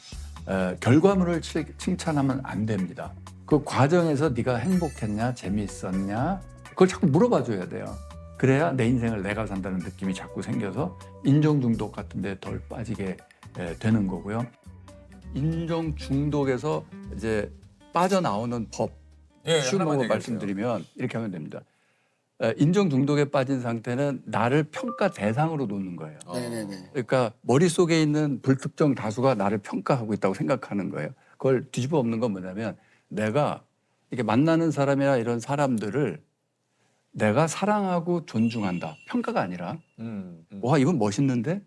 결과물을 칭찬하면 안 됩니다. 그 과정에서 네가 행복했냐 재미있었냐 그걸 자꾸 물어봐 줘야 돼요. 그래야 내 인생을 내가 산다는 느낌이 자꾸 생겨서 인정 중독 같은 데 덜 빠지게 되는 거고요. 인정 중독에서 이제 빠져나오는 법 쉬운 하나만 방법 얘기해 말씀드리면 이렇게 하면 됩니다. 인정 중독에 빠진 상태는 나를 평가 대상으로 놓는 거예요. 네네네. 그러니까 머릿속에 있는 불특정 다수가 나를 평가하고 있다고 생각하는 거예요. 그걸 뒤집어 엎는 건 뭐냐면 내가 이렇게 만나는 사람이나 이런 사람들을 내가 사랑하고 존중한다. 평가가 아니라 와 이건 멋있는데?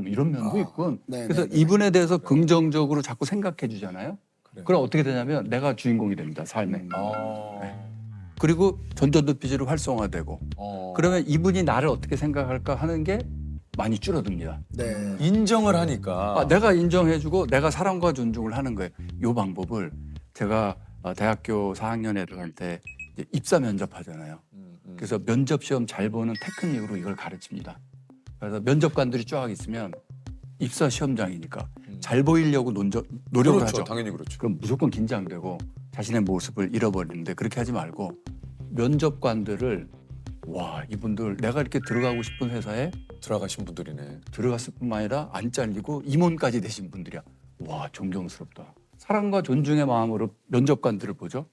이런 면도 있군. 네, 그래서 네, 네. 이분에 대해서 긍정적으로 자꾸 생각해 주잖아요. 그래요. 그럼 어떻게 되냐면 내가 주인공이 됩니다. 삶의. 어. 그리고 전전도피지로 활성화되고 어. 그러면 이분이 나를 어떻게 생각할까 하는 게 많이 줄어듭니다. 네. 인정을 하니까. 내가 인정해주고 내가 사랑과 존중을 하는 거예요. 이 방법을 제가 대학교 4학년 애들한테 이제 입사 면접하잖아요. 그래서 면접 시험 잘 보는 테크닉으로 이걸 가르칩니다. 그래서 면접관들이 쫙 있으면 입사 시험장이니까 잘 보이려고 노력을 그렇죠. 하죠. 당연히 그렇죠. 그럼 무조건 긴장되고 자신의 모습을 잃어버리는데 그렇게 하지 말고 면접관들을 와 이분들 내가 이렇게 들어가고 싶은 회사에 들어가신 분들이네. 들어갔을 뿐만 아니라 안 잘리고 임원까지 되신 분들이야. 와 존경스럽다. 사랑과 존중의 마음으로 면접관들을 보죠.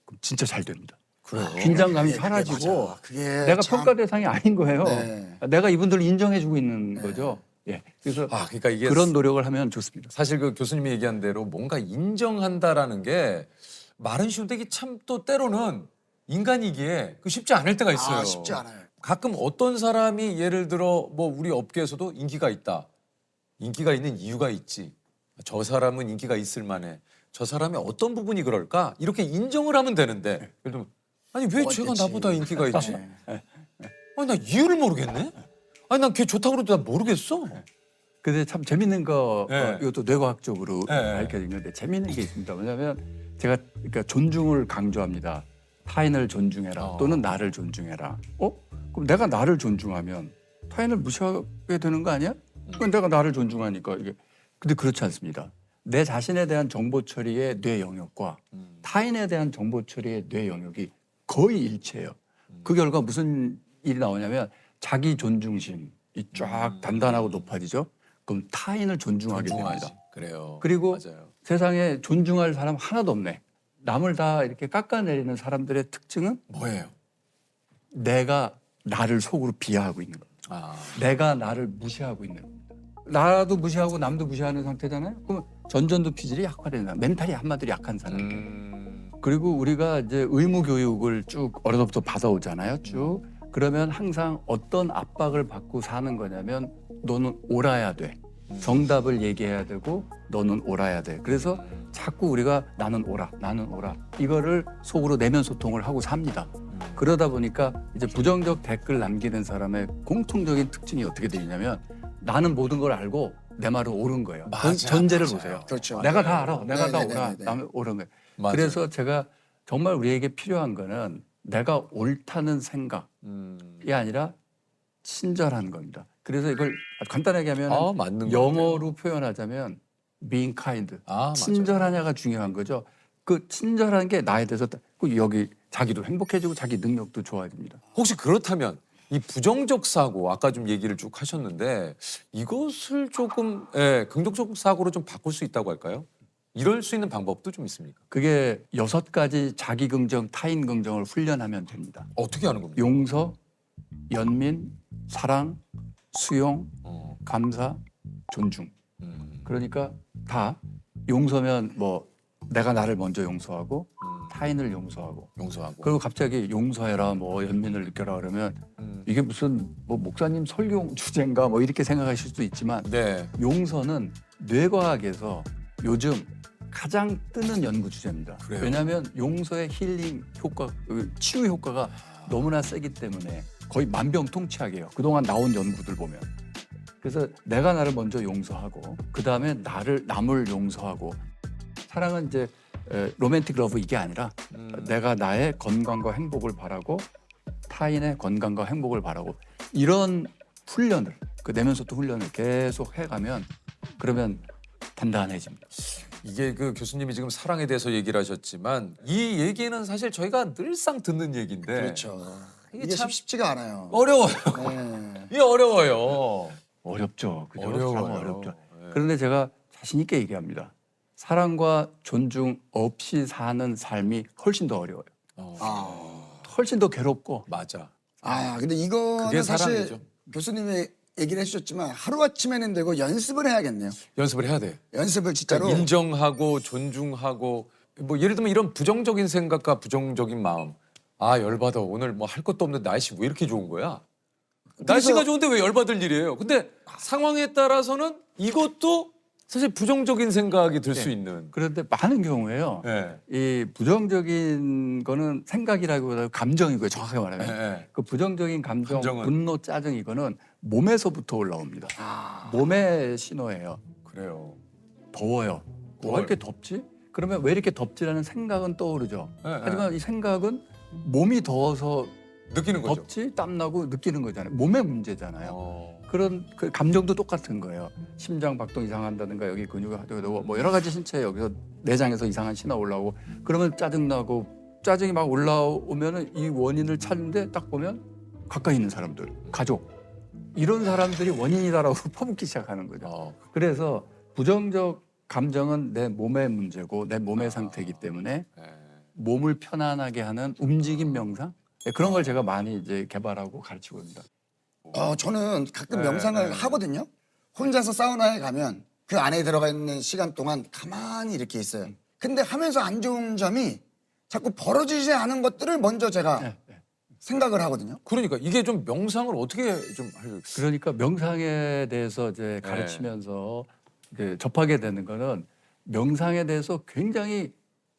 그럼 진짜 잘 됩니다. 그래요. 긴장감이 그게 사라지고 맞아. 그게 내가 참- 평가 대상이 아닌 거예요. 네. 내가 이분들을 인정해주고 있는 거죠. 예. 그래서 그러니까 이게 그런 노력을 하면 좋습니다. 사실 그 교수님이 얘기한 대로 뭔가 인정한다라는 게 말은 쉬운데 이게 참 또 때로는 인간이기에 그 쉽지 않을 때가 있어요. 쉽지 않아요. 가끔 어떤 사람이 예를 들어 뭐 우리 업계에서도 인기가 있다. 인기가 있는 이유가 있지. 저 사람은 인기가 있을 만해. 저 사람의 어떤 부분이 그럴까? 이렇게 인정을 하면 되는데 예를 들면 아니 왜 쟤가 어쨌지. 나보다 인기가 있지? 네. 아니 나 이유를 모르겠네. 아니 난 걔 좋다고 그래도 나 모르겠어. 근데 참 재밌는 거 네. 이것도 뇌과학적으로 네. 밝혀진 건데 재밌는 게 있습니다. 왜냐하면 제가 그러니까 존중을 강조합니다. 타인을 존중해라 또는 나를 존중해라. 그럼 내가 나를 존중하면 타인을 무시하게 되는 거 아니야? 그럼 내가 나를 존중하니까 이게 근데 그렇지 않습니다. 내 자신에 대한 정보 처리의 뇌 영역과 타인에 대한 정보 처리의 뇌 영역이 거의 일치해요. 그 결과 무슨 일이 나오냐면 자기 존중심이 쫙 단단하고 높아지죠. 그럼 타인을 존중하게 존중하지. 됩니다. 그래요. 그리고 맞아요. 세상에 존중할 사람 하나도 없네. 남을 다 이렇게 깎아내리는 사람들의 특징은 뭐예요? 내가 나를 속으로 비하하고 있는 겁니다. 아. 내가 나를 무시하고 있는 겁니다. 나도 무시하고 남도 무시하는 상태잖아요. 그럼 전전도피질이 약화되는 멘탈이 한마디로 약한 사람. 그리고 우리가 이제 의무 교육을 쭉 어려서부터 받아오잖아요. 쭉. 그러면 항상 어떤 압박을 받고 사는 거냐면 너는 옳아야 돼. 정답을 얘기해야 되고 너는 옳아야 돼. 그래서 자꾸 우리가 나는 옳아, 나는 옳아. 이거를 속으로 내면 소통을 하고 삽니다. 그러다 보니까 이제 부정적 댓글 남기는 사람의 공통적인 특징이 어떻게 되냐면 나는 모든 걸 알고 내 말은 옳은 거예요. 맞아, 전제를 맞아요. 보세요. 그렇죠. 내가 다 알아. 내가 다 네네네네. 옳아. 나는 옳은 거예요. 맞아요. 그래서 제가 정말 우리에게 필요한 거는 내가 옳다는 생각이 아니라 친절한 겁니다. 그래서 이걸 간단하게 하면 맞는 것 영어로 표현하자면 being kind. 맞아요. 친절하냐가 중요한 거죠. 그 친절한 게 나에 대해서 여기 자기도 행복해지고 자기 능력도 좋아집니다. 혹시 그렇다면 이 부정적 사고 아까 좀 얘기를 쭉 하셨는데 이것을 조금 긍정적 사고로 좀 바꿀 수 있다고 할까요? 이럴 수 있는 방법도 좀 있습니까? 그게 6가지 자기 긍정, 타인 긍정을 훈련하면 됩니다. 어떻게 하는 겁니까? 용서, 연민, 사랑, 수용, 감사, 존중. 그러니까 다 용서면 뭐 내가 나를 먼저 용서하고 타인을 용서하고 용서하고. 그리고 갑자기 용서해라 뭐 연민을 느껴라 그러면 이게 무슨 뭐 목사님 설교 주제인가 뭐 이렇게 생각하실 수도 있지만 네. 용서는 뇌과학에서 요즘 가장 뜨는 연구 주제입니다. 그래요? 왜냐하면 용서의 힐링 효과, 치유 효과가 너무나 세기 때문에 거의 만병통치약이에요. 그동안 나온 연구들 보면. 그래서 내가 나를 먼저 용서하고 그 다음에 남을 용서하고 사랑은 이제 로맨틱 러브 이게 아니라 내가 나의 건강과 행복을 바라고 타인의 건강과 행복을 바라고 이런 훈련을 그 내면 소통 훈련을 계속 해가면 그러면 단단해집니다. 이게 그 교수님이 지금 사랑에 대해서 얘기를 하셨지만 이 얘기는 사실 저희가 늘상 듣는 얘기인데 그렇죠. 이게 이게 참 쉽지가 않아요. 어려워요. 네. 이게 어려워요. 어렵죠. 그죠? 어려워요. 사랑은 어렵죠. 네. 그런데 제가 자신 있게 얘기합니다. 사랑과 존중 없이 사는 삶이 훨씬 더 어려워요. 훨씬 더 괴롭고 맞아. 근데 이거는 그게 사실 사랑이죠. 교수님이 얘기를 해주셨지만 하루아침에는 되고 연습을 해야겠네요. 연습을 해야 돼. 연습을 진짜로. 그러니까 인정하고 존중하고 뭐 예를 들면 이런 부정적인 생각과 부정적인 마음. 열받아. 오늘 뭐 할 것도 없는데 날씨 왜 이렇게 좋은 거야? 날씨가 좋은데 왜 열받을 일이에요? 근데 상황에 따라서는 이것도 사실 부정적인 생각이 들 수 있는. 그런데 많은 경우에요. 네. 이 부정적인 거는 생각이라기보다 감정이고요. 정확하게 말하면. 네. 그 부정적인 감정, 감정은? 분노, 짜증 이거는 몸에서부터 올라옵니다. 몸의 신호예요. 그래요. 더워요. 왜 이렇게 덥지? 그러면 왜 이렇게 덥지라는 생각은 떠오르죠. 네, 하지만 이 생각은 몸이 더워서 느끼는 거죠. 덥지, 땀나고 느끼는 거잖아요. 몸의 문제잖아요. 어. 그런 그 감정도 똑같은 거예요. 심장 박동 이상한다든가 여기 근육이 하더라도 뭐 여러 가지 신체 여기서 내장에서 이상한 신호 올라오고 그러면 짜증나고 짜증이 막 올라오면은 이 원인을 찾는데 딱 보면 가까이 있는 사람들, 가족 이런 사람들이 원인이다라고 퍼붓기 시작하는 거죠. 어. 그래서 부정적 감정은 내 몸의 문제고 내 몸의 상태이기 때문에 네. 몸을 편안하게 하는 움직임 명상 그런 걸 제가 많이 이제 개발하고 가르치고 있습니다. 저는 가끔 네, 명상을 네. 하거든요. 혼자서 사우나에 가면 그 안에 들어가 있는 시간 동안 가만히 이렇게 있어요. 근데 하면서 안 좋은 점이 자꾸 벌어지지 않은 것들을 먼저 제가 네. 생각을 하거든요. 그러니까 이게 좀 명상을 어떻게 좀 할. 그러니까 명상에 대해서 이제 가르치면서 이제 접하게 되는 거는 명상에 대해서 굉장히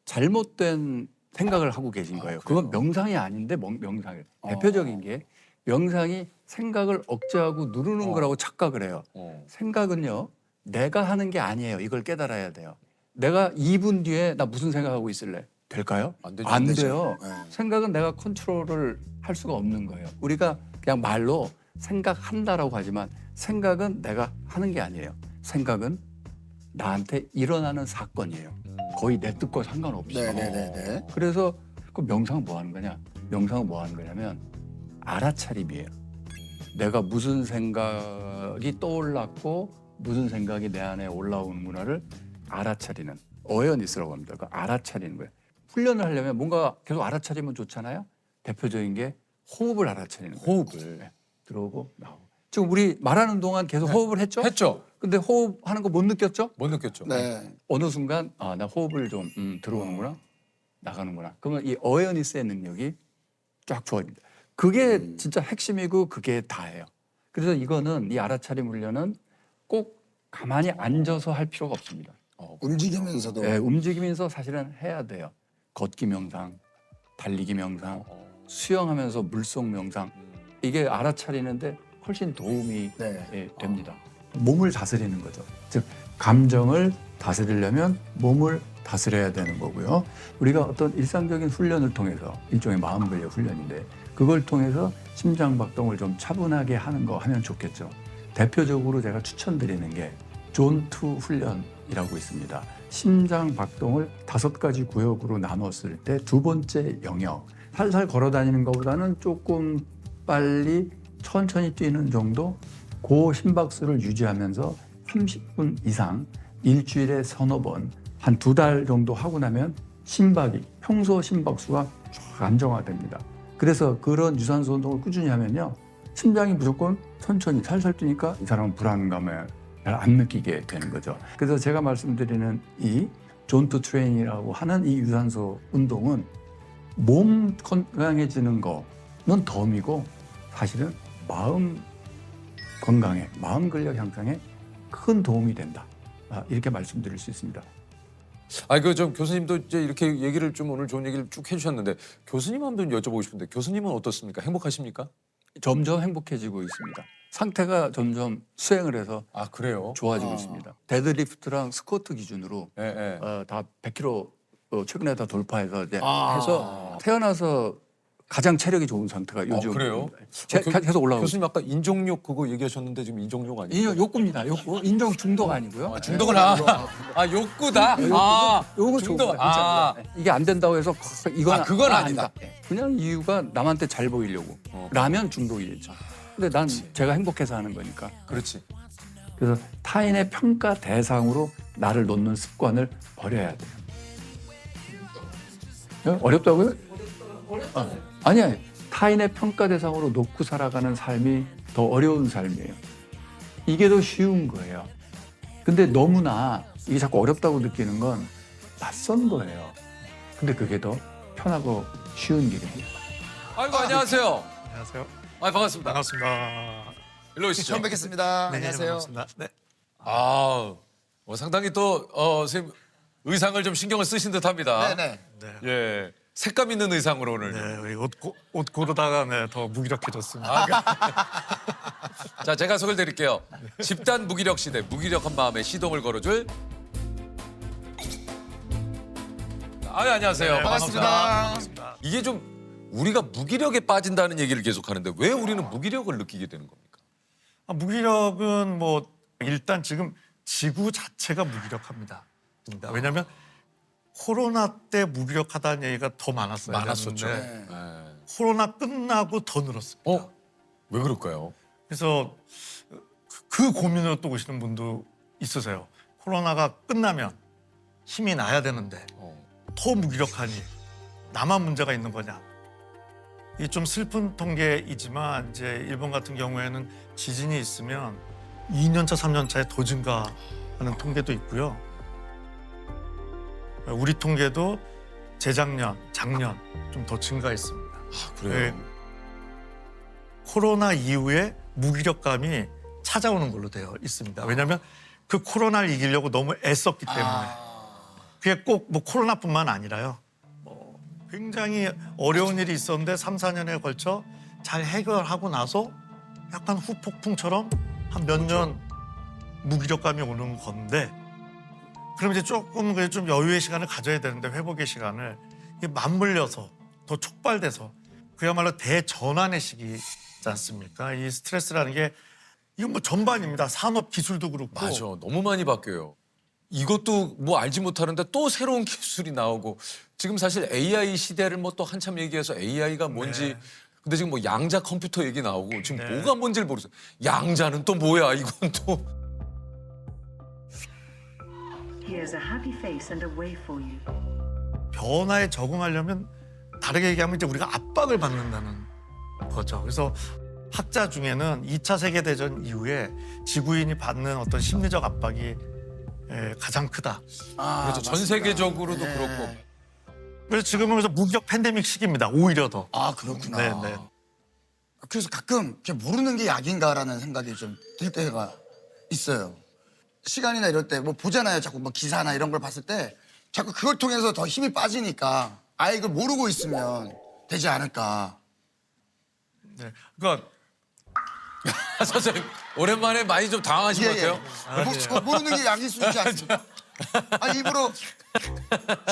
잘못된 생각을 하고 계신 거예요. 그건 명상이 아닌데 명상이에요. 대표적인 게 명상이 생각을 억제하고 누르는 거라고 착각을 해요. 생각은요, 내가 하는 게 아니에요. 이걸 깨달아야 돼요. 내가 2분 뒤에 나 무슨 생각하고 있을래? 될까요? 안 되죠. 안 안 되죠. 돼요. 네. 생각은 내가 컨트롤을 할 수가 없는 거예요. 우리가 그냥 말로 생각한다라고 하지만 생각은 내가 하는 게 아니에요. 생각은 나한테 일어나는 사건이에요. 거의 내 뜻과 상관없어요. 네네네. 그래서 그 명상은 뭐 하는 거냐? 명상은 뭐 하는 거냐면 알아차림이에요. 내가 무슨 생각이 떠올랐고 무슨 생각이 내 안에 올라오는구나를 알아차리는 어웨어니스라고 합니다. 그 알아차리는 거예요. 훈련을 하려면 뭔가 계속 알아차리면 좋잖아요. 대표적인 게 호흡을 알아차리는 거예요. 호흡을. 네. 들어오고 나오고. 지금 우리 말하는 동안 계속 호흡을 했죠? 했죠. 근데 호흡하는 거 못 느꼈죠? 못 느꼈죠. 네. 어느 순간 나 호흡을 좀 들어오는구나 나가는구나. 그러면 이 어웨어니스의 능력이 쫙 좋아집니다. 그게 진짜 핵심이고 그게 다예요. 그래서 이거는 이 알아차림 훈련은 꼭 가만히 앉아서 할 필요가 없습니다. 움직이면서도 네, 움직이면서 사실은 해야 돼요. 걷기 명상, 달리기 명상, 수영하면서 물속 명상 이게 알아차리는데 훨씬 도움이 네. 됩니다. 몸을 다스리는 거죠. 즉 감정을 다스리려면 몸을 다스려야 되는 거고요. 우리가 어떤 일상적인 훈련을 통해서 일종의 마음 근력 훈련인데 그걸 통해서 심장 박동을 좀 차분하게 하는 거 하면 좋겠죠. 대표적으로 제가 추천드리는 게 존2 훈련이라고 있습니다. 심장 박동을 5가지 구역으로 나눴을 때 두 번째 영역, 살살 걸어 다니는 것보다는 조금 빨리 천천히 뛰는 정도 그 심박수를 유지하면서 30분 이상 일주일에 서너 번 한 2달 정도 하고 나면 심박이 평소 심박수가 쫙 안정화됩니다. 그래서 그런 유산소 운동을 꾸준히 하면요. 심장이 무조건 천천히 살살 뛰니까 이 사람은 불안감을 잘 안 느끼게 되는 거죠. 그래서 제가 말씀드리는 이 존투 트레이닝이라고 하는 이 유산소 운동은 몸 건강해지는 거는 덤이고 사실은 마음 건강에, 마음 근력 향상에 큰 도움이 된다. 이렇게 말씀드릴 수 있습니다. 아니 그 좀 교수님도 이제 이렇게 얘기를 좀 오늘 좋은 얘기를 쭉 해주셨는데 교수님 한번 여쭤보고 싶은데 교수님은 어떻습니까? 행복하십니까? 점점 행복해지고 있습니다. 상태가 점점 수행을 해서 아 그래요? 좋아지고 있습니다. 데드리프트랑 스쿼트 기준으로 예, 예. 다 100kg 최근에 다 돌파해서 이제 해서 태어나서 가장 체력이 좋은 상태가 요즘 그래요? 계속 올라오고 있습니다. 교수님 아까 인종욕 그거 얘기하셨는데 지금 인종욕 아니에요? 욕구입니다. 욕구. 인종 중독 아니고요. 중독은 아 욕구다. 아 요거 중독. 좋은 거예요. 괜찮습니다. 이게 안 된다고 해서 이건 그건 아니다. 그냥 이유가 남한테 잘 보이려고. 라면 중독이겠죠. 근데 난 제가 행복해서 하는 거니까. 그렇지. 그래서 타인의 평가 대상으로 나를 놓는 습관을 버려야 돼요. 어렵다고요? 아니야. 타인의 평가 대상으로 놓고 살아가는 삶이 더 어려운 삶이에요. 이게 더 쉬운 거예요. 근데 너무나 이게 자꾸 어렵다고 느끼는 건 낯선 거예요. 근데 그게 더 편하고 쉬운 길입니다. 아이고 안녕하세요. 안녕하세요. 반갑습니다. 반갑습니다. 일로 오시죠. 처음 뵙겠습니다. 네, 안녕하세요. 반갑습니다. 네. 상당히 또 선생님 의상을 좀 신경을 쓰신 듯합니다. 네네. 예, 색감 있는 의상으로 오늘. 네, 우리 옷 고르다가 네, 더 무기력해졌습니다. 자, 제가 소개를 드릴게요. 집단 무기력 시대, 무기력한 마음에 시동을 걸어줄. 안녕하세요. 네, 반갑습니다. 반갑습니다. 이게 좀 우리가 무기력에 빠진다는 얘기를 계속 하는데 왜 우리는 무기력을 느끼게 되는 겁니까? 무기력은 뭐 일단 지금 지구 자체가 무기력합니다. 왜냐하면 코로나 때 무기력하다는 얘기가 더 많았어요. 많았었죠. 네. 네. 코로나 끝나고 더 늘었습니다. 왜 그럴까요? 그래서 그 고민으로 또 오시는 분도 있으세요. 코로나가 끝나면 힘이 나야 되는데 더 무기력하니 나만 문제가 있는 거냐. 이게 좀 슬픈 통계이지만 이제 일본 같은 경우에는 지진이 있으면 2년차, 3년차에 더 증가하는 통계도 있고요. 우리 통계도 재작년, 작년 좀 더 증가했습니다. 그래요. 네. 코로나 이후에 무기력감이 찾아오는 걸로 되어 있습니다. 왜냐하면 그 코로나를 이기려고 너무 애썼기 때문에. 그게 꼭 뭐 코로나뿐만 아니라요. 뭐 굉장히 어려운 일이 있었는데 3, 4년에 걸쳐 잘 해결하고 나서 약간 후폭풍처럼 한 몇 년 무기력감이 오는 건데 그럼 이제 조금 그래 좀 여유의 시간을 가져야 되는데 회복의 시간을 이게 맞물려서 더 촉발돼서 그야말로 대전환의 시기지 않습니까? 이 스트레스라는 게 이건 뭐 전반입니다. 산업 기술도 그렇고. 맞아. 너무 많이 바뀌어요. 이것도 뭐 알지 못하는데 또 새로운 기술이 나오고 지금 사실 AI 시대를 뭐 또 한참 얘기해서 AI가 뭔지 근데 지금 뭐 양자 컴퓨터 얘기 나오고 지금 네. 뭐가 뭔지를 모르겠어요. 양자는 또 뭐야? 이건 또 Here's a happy face and a way for you. 변화에 적응하려면 다르게 얘기하면 이제 우리가 압박을 받는다는 거죠. 그래서 학자 중에는 2차 세계대전 이후에 지구인이 받는 어떤 심리적 압박이 가장 크다. 그렇죠. 전 세계적으로도 그렇고 그래서 지금은 그래서 무기력 팬데믹 시기입니다. 오히려 더. 아 그렇구나. 네. 그래서 가끔 이렇게 모르는 게 약인가라는 생각이 좀 들 때가 있어요. 시간이나 이럴 때 뭐 보잖아요. 자꾸 뭐 기사나 이런 걸 봤을 때 자꾸 그걸 통해서 더 힘이 빠지니까 아예 이걸 모르고 있으면 되지 않을까. 네. 그러니까 선생님 오랜만에 많이 좀 당황하신 것 같아요. 모르는 게 약일 수 있지 않습니까? 일부러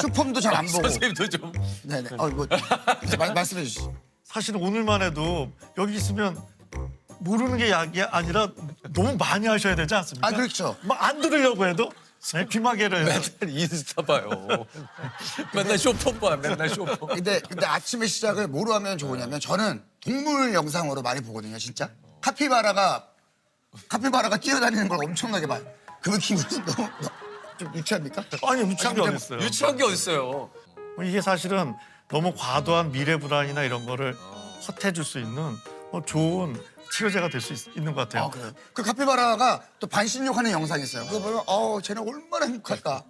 슈퍼맨도 잘 안 보고. 선생님도 좀 네네. 뭐 말씀해 주시죠. 사실은 오늘만 해도 여기 있으면 모르는 게 약이 아니라 너무 많이 하셔야 되지 않습니까? 그렇죠. 막 안 들으려고 해도 귀마개를 맨날 인스타 봐요. 맨날 쇼폰 봐. 맨날 쇼폰. 근데 아침에 시작을 뭐로 하면 좋으냐면 저는 동물 영상으로 많이 보거든요, 진짜. 카피바라가 뛰어다니는 걸 엄청나게 봐요. 그 기분이 너무 좀 유치합니까? 아니 유치한 게 어딨어요. 유치한 게 어딨어요. 이게 사실은 너무 과도한 미래 불안이나 이런 거를 헛해줄 수 있는 좋은 치료제가 될 수 있는 것 같아요. 그래요. 그 카피바라가 또 반신욕하는 영상이 있어요. 그거 보면 쟤는 얼마나 행복할까.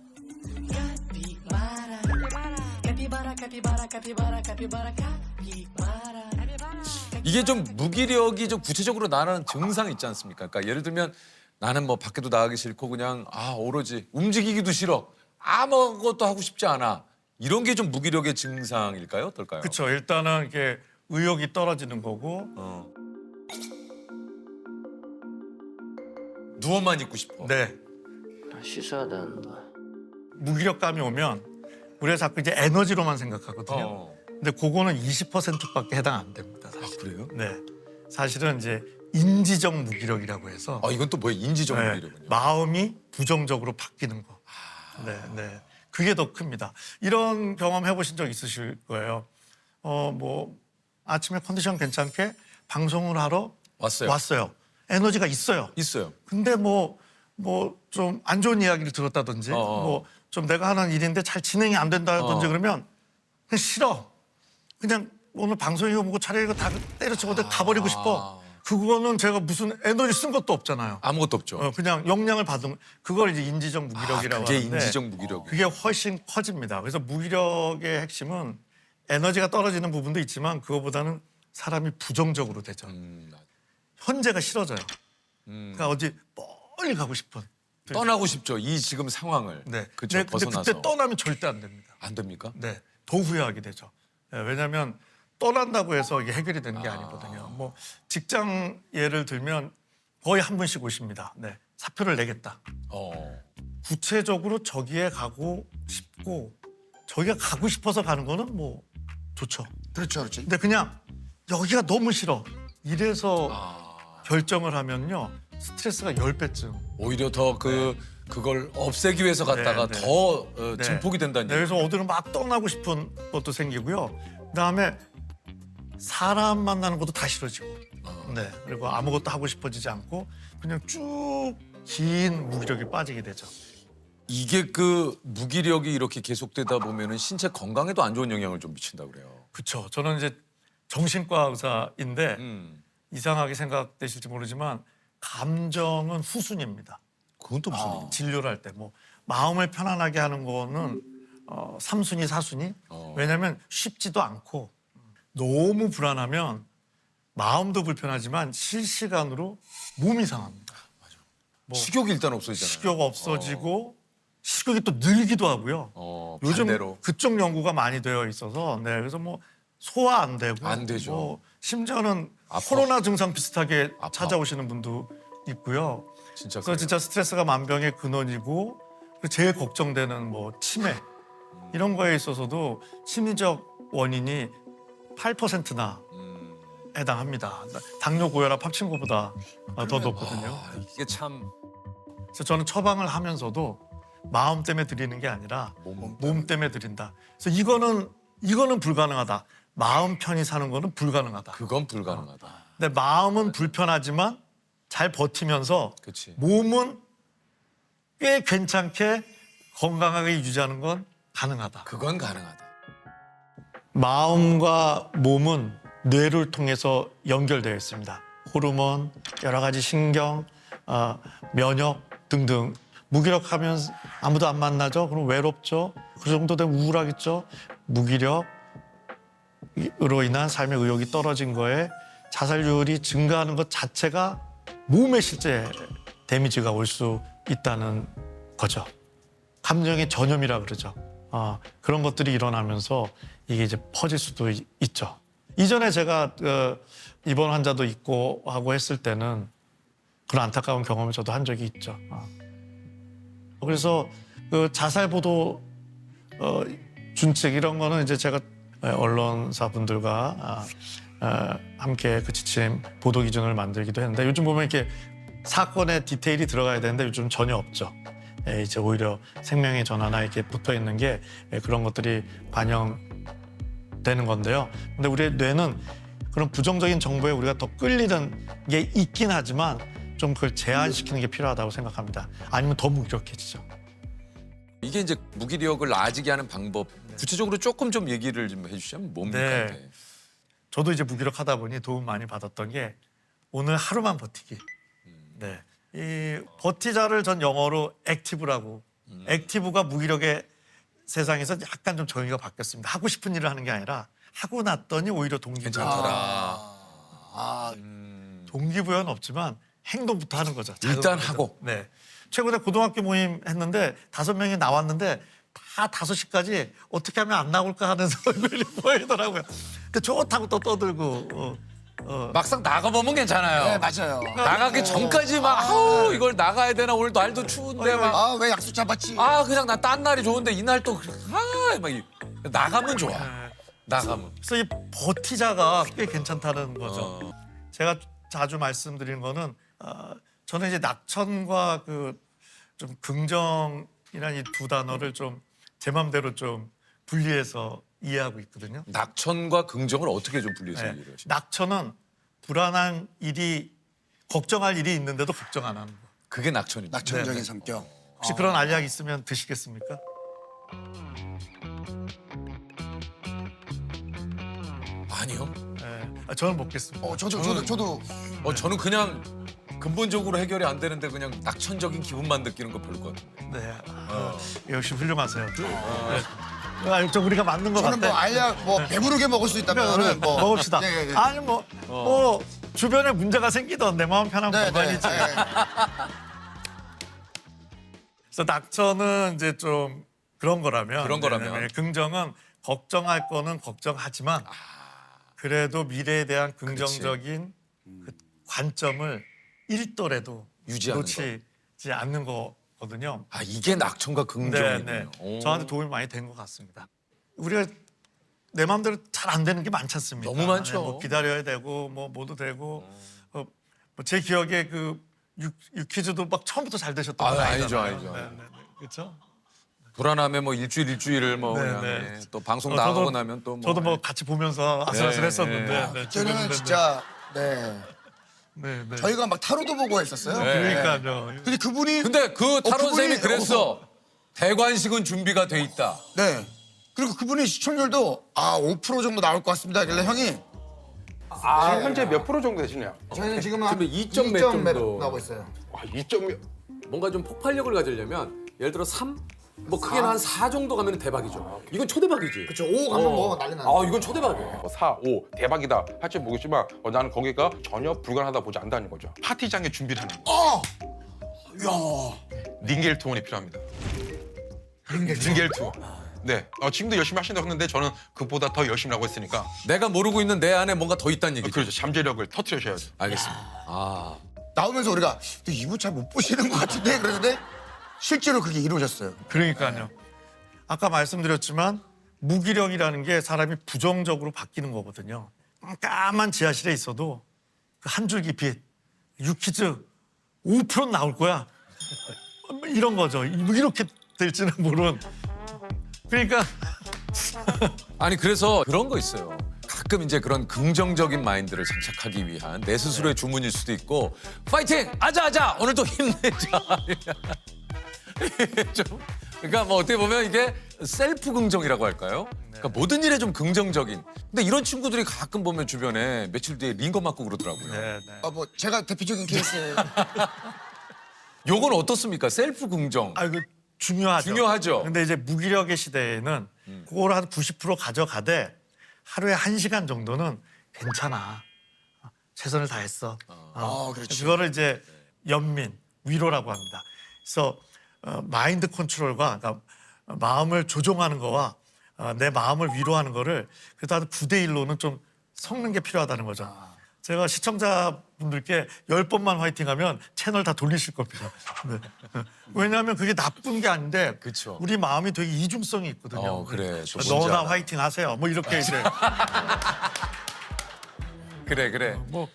이게 좀 무기력이 좀 구체적으로 나타나는 증상이 있지 않습니까? 그러니까 예를 들면 나는 뭐 밖에도 나가기 싫고 그냥 오로지 움직이기도 싫어. 아무것도 하고 싶지 않아. 이런 게 좀 무기력의 증상일까요? 어떨까요? 그렇죠. 일단은 이게 의욕이 떨어지는 거고. 누워만 있고 싶어. 네. 씻어야 되는데. 무기력감이 오면 우리가 자꾸 이제 에너지로만 생각하거든요. 근데 그거는 20%밖에 해당 안 됩니다. 사실. 그래요? 네. 사실은 이제 인지적 무기력이라고 해서 이건 또 뭐예요? 인지적 네, 무기력은요? 마음이 부정적으로 바뀌는 거. 네. 그게 더 큽니다. 이런 경험 해보신 적 있으실 거예요. 뭐 아침에 컨디션 괜찮게 방송을 하러 왔어요. 에너지가 있어요. 있어요. 근데 뭐 좀 안 좋은 이야기를 들었다든지 뭐 좀 내가 하는 일인데 잘 진행이 안 된다든지 그러면 그냥 싫어. 그냥 오늘 방송이고 뭐고 차라리 이거 다 때려치고 가버리고 싶어. 그거는 제가 무슨 에너지 쓴 것도 없잖아요. 아무것도 없죠. 그냥 영향을 받은 그걸 이제 인지적 무기력이라고 그게 하는데 인지적 무기력이에요. 그게 훨씬 커집니다. 그래서 무기력의 핵심은 에너지가 떨어지는 부분도 있지만 그거보다는 사람이 부정적으로 되죠. 현재가 싫어져요. 그러니까 어디 멀리 가고 싶은. 떠나고 싶죠. 이 지금 상황을. 네. 그쵸, 근데 벗어나서. 그때 떠나면 절대 안 됩니다. 안 됩니까? 네. 더 후회하게 되죠. 네, 왜냐하면 떠난다고 해서 이게 해결이 되는 게 아니거든요. 뭐 직장 예를 들면 거의 한 분씩 오십니다. 네. 사표를 내겠다. 구체적으로 저기에 가고 싶고 저기가 가고 싶어서 가는 거는 뭐 좋죠. 그렇죠, 그렇죠. 근데 그냥 여기가 너무 싫어. 이래서 결정을 하면요. 스트레스가 10배쯤. 오히려 더 그걸 없애기 위해서 갔다가 네, 네. 더 네. 증폭이 된다는 네, 얘기. 그래서 어디로 막 떠나고 싶은 것도 생기고요. 그다음에 사람 만나는 것도 다 싫어지고. 네. 그리고 아무것도 하고 싶어지지 않고 그냥 쭉 긴 무기력이 빠지게 되죠. 이게 그 무기력이 이렇게 계속되다 보면은 신체 건강에도 안 좋은 영향을 좀 미친다고 그래요. 그렇죠. 저는 이제 정신과 의사인데 음. 이상하게 생각되실지 모르지만 감정은 후순위입니다. 그건 또 무슨 얘기지? 진료를 할 때 뭐 마음을 편안하게 하는 거는 3순위, 4순위. 왜냐하면 쉽지도 않고 너무 불안하면 마음도 불편하지만 실시간으로 몸이 상합니다. 식욕이 일단 없어지잖아요. 식욕 없어지고 식욕이 또 늘기도 하고요. 요즘 반대로. 그쪽 연구가 많이 되어 있어서 네 그래서 뭐 소화 안 되고 안 되죠. 뭐 심지어는 아파. 코로나 증상 비슷하게 아파. 찾아오시는 분도 있고요. 진짜 그래서 진짜 스트레스가 만병의 근원이고 그리고 제일 걱정되는 뭐 치매 이런 거에 있어서도 심리적 원인이 8%나 해당합니다. 당뇨, 고혈압 합친 것보다 더 높거든요. 이게 참 그래서 저는 처방을 하면서도 마음 때문에 드리는 게 아니라 몸 때문에 드린다. 그래서 이거는 불가능하다. 마음 편히 사는 거는 불가능하다. 그건 불가능하다. 근데 마음은 불편하지만 잘 버티면서 그치. 몸은 꽤 괜찮게 건강하게 유지하는 건 가능하다. 그건 가능하다. 마음과 몸은 뇌를 통해서 연결되어 있습니다. 호르몬, 여러 가지 신경, 면역 등등. 무기력하면 아무도 안 만나죠. 그럼 외롭죠. 그 정도 되면 우울하겠죠. 무기력으로 인한 삶의 의욕이 떨어진 거에 자살률이 증가하는 것 자체가 몸에 실제 데미지가 올 수 있다는 거죠. 감정의 전염이라 그러죠. 그런 것들이 일어나면서 이게 이제 퍼질 수도 있죠. 이전에 제가 입원 환자도 있고 하고 했을 때는 그런 안타까운 경험을 저도 한 적이 있죠. 그래서 그 자살 보도 준칙 이런 거는 이제 제가 언론사 분들과 함께 그 지침 보도 기준을 만들기도 했는데 요즘 보면 이렇게 사건의 디테일이 들어가야 되는데 요즘 전혀 없죠. 이제 오히려 생명의 전화나 이렇게 붙어 있는 게 그런 것들이 반영되는 건데요. 근데 우리의 뇌는 그런 부정적인 정보에 우리가 더 끌리는 게 있긴 하지만 좀 그걸 제한시키는 게 필요하다고 생각합니다. 아니면 더 무기력해지죠. 이게 이제 무기력을 나아지게 하는 방법 구체적으로 조금 좀 얘기를 좀 해주시면 뭡니까? 네. 네. 저도 이제 무기력하다 보니 도움 많이 받았던 게 오늘 하루만 버티기. 네. 이 버티자를 전 영어로 액티브라고. 액티브가 무기력의 세상에서 약간 좀 정의가 바뀌었습니다. 하고 싶은 일을 하는 게 아니라 하고 났더니 오히려 동기부여. 동기부여는 없지만 행동부터 하는 거죠. 일단 작은 하고. 거죠. 네. 최근에 고등학교 모임 했는데 5명이 나왔는데 다 5시까지 어떻게 하면 안 나올까 하는 얼굴이 보이더라고요. 그 좋다고 또 떠들고. 막상 나가보면 괜찮아요. 네, 맞아요. 나가기 전까지 막 아우 이걸 나가야 되나 오늘 날도 추운데 막 왜 약속 잡았지? 그냥 나 딴 날이 좋은데 이날 또 막 나가면 좋아. 나가면. 그래서 이 버티자가 꽤 괜찮다는 거죠. 제가 자주 말씀드리는 거는 저는 이제 낙천과 그 좀 긍정이라는 이 두 단어를 좀 제 맘대로 좀 분리해서 이해하고 있거든요. 낙천과 긍정을 어떻게 좀 분리해서 네. 얘기를 하시나요? 낙천은 불안한 일이 걱정할 일이 있는데도 걱정 안 하는 거. 그게 낙천이죠. 낙천적인 네. 성격. 혹시 그런 알약 있으면 드시겠습니까? 아니요. 네. 저는 먹겠습니다. 저도 저는 그냥 근본적으로 해결이 안 되는데 그냥 낙천적인 기분만 느끼는 거 별로 것 같은데. 네. 역시 훌륭하세요. 네. 좀 우리가 맞는 것 저는 같아. 뭐 알약 뭐 배부르게 먹을 수 있다면 뭐 먹읍시다. 예, 예. 아니 뭐 주변에 문제가 생기던 내 마음 편한 네, 네. 그만이지. 예. 그래서 낙천은 이제 좀 그런 거라면, 그런 거라면. 네네네. 긍정은 걱정할 거는 걱정하지만 그래도 미래에 대한 긍정적인 그 관점을 1도라도 유지하는 놓치지 않는 거거든요. 아 이게 낙천과 긍정이군요. 네. 오. 저한테 도움이 많이 된 것 같습니다. 우리가 내 마음대로 잘 안 되는 게 많지 않습니까? 너무 많죠. 네, 뭐 기다려야 되고 뭐 뭐도 되고 뭐제 기억에 그 유퀴즈도 막 처음부터 잘 되셨던 아, 건 아니죠, 아니잖아요. 아니죠. 네, 그렇죠? 불안함에 뭐 일주일을 뭐 네, 그냥 네. 예, 또 방송 저도- 나가고 나면 또 뭐. 저도 뭐 같이 보면서 아슬아슬했었는데 네, 네, 저는 진짜 네. 네, 네. 저희가 막 타로도 보고 했었어요. 그러니까요. 근데 그분이 근데 그 타론 쌤이 그분이- 그랬어. 대관식은 준비가 돼 있다. 네. 그리고 그분이 시청률도 5% 정도 나올 것 같습니다. 하길래 형이 지금 현재 몇 프로 정도 되시냐? 저희는 지금 한 지금 2점 몇 정도. 나오고 있어요. 와, 2점 뭔가 좀 폭발력을 가지려면 예를 들어 3? 뭐 크게는 한 4 정도 가면 대박이죠. 이건 초대박이지. 그렇죠. 5 가면 뭐 난리 나는. 이건 초대박이에요. 4, 5 대박이다 할지 모르겠지만 나는 거기가 전혀 불가능하다 보지 않다는 거죠. 파티장에 준비를 하는 거. 링겔 투혼이 필요합니다. 링겔 투혼. 네. 지금도 열심히 하신다고 했는데 저는 그보다 더 열심히 하고 있으니까 내가 모르고 있는 내 안에 뭔가 더 있다는 얘기죠. 그렇죠. 잠재력을 터트려셔야죠. 알겠습니다. 나오면서 우리가 또 이분 잘 못 보시는 것 같은데 그러는데 실제로 그게 이루어졌어요. 그러니까요. 아까 말씀드렸지만 무기력이라는 게 사람이 부정적으로 바뀌는 거거든요. 까만 지하실에 있어도 그 한 줄기 빛, 유퀴즈 5% 나올 거야. 이런 거죠. 이렇게 될지는 모르는. 그러니까 아니 그래서 그런 거 있어요. 가끔 이제 그런 긍정적인 마인드를 장착하기 위한 내 스스로의 주문일 수도 있고 파이팅! 아자 오늘도 힘내자. 좀 그러니까 뭐 어떻게 보면 이게 셀프 긍정이라고 할까요? 그러니까 모든 일에 좀 긍정적인. 근데 이런 친구들이 가끔 보면 주변에 며칠 뒤에 링거 맞고 그러더라고요. 네, 네. 뭐 제가 대표적인 케이스. 요건 어떻습니까? 셀프 긍정. 이거 중요하죠. 중요하죠. 근데 이제 무기력의 시대에는 그걸 한 90% 가져가되 하루에 1시간 정도는 괜찮아. 최선을 다했어. 그렇지. 그거를 이제 연민, 위로라고 합니다. 그래서 마인드 컨트롤과 그러니까 마음을 조종하는 거와 내 마음을 위로하는 거를 그래도 한 9대 1로는 좀 섞는 게 필요하다는 거죠. 제가 시청자분들께 10번만 화이팅하면 채널 다 돌리실 겁니다. 네. 왜냐하면 그게 나쁜 게 아닌데 그쵸. 우리 마음이 되게 이중성이 있거든요. 그래. 저 뭔지 너나 알아. 화이팅 하세요. 뭐 이렇게 이제 그래. 뭐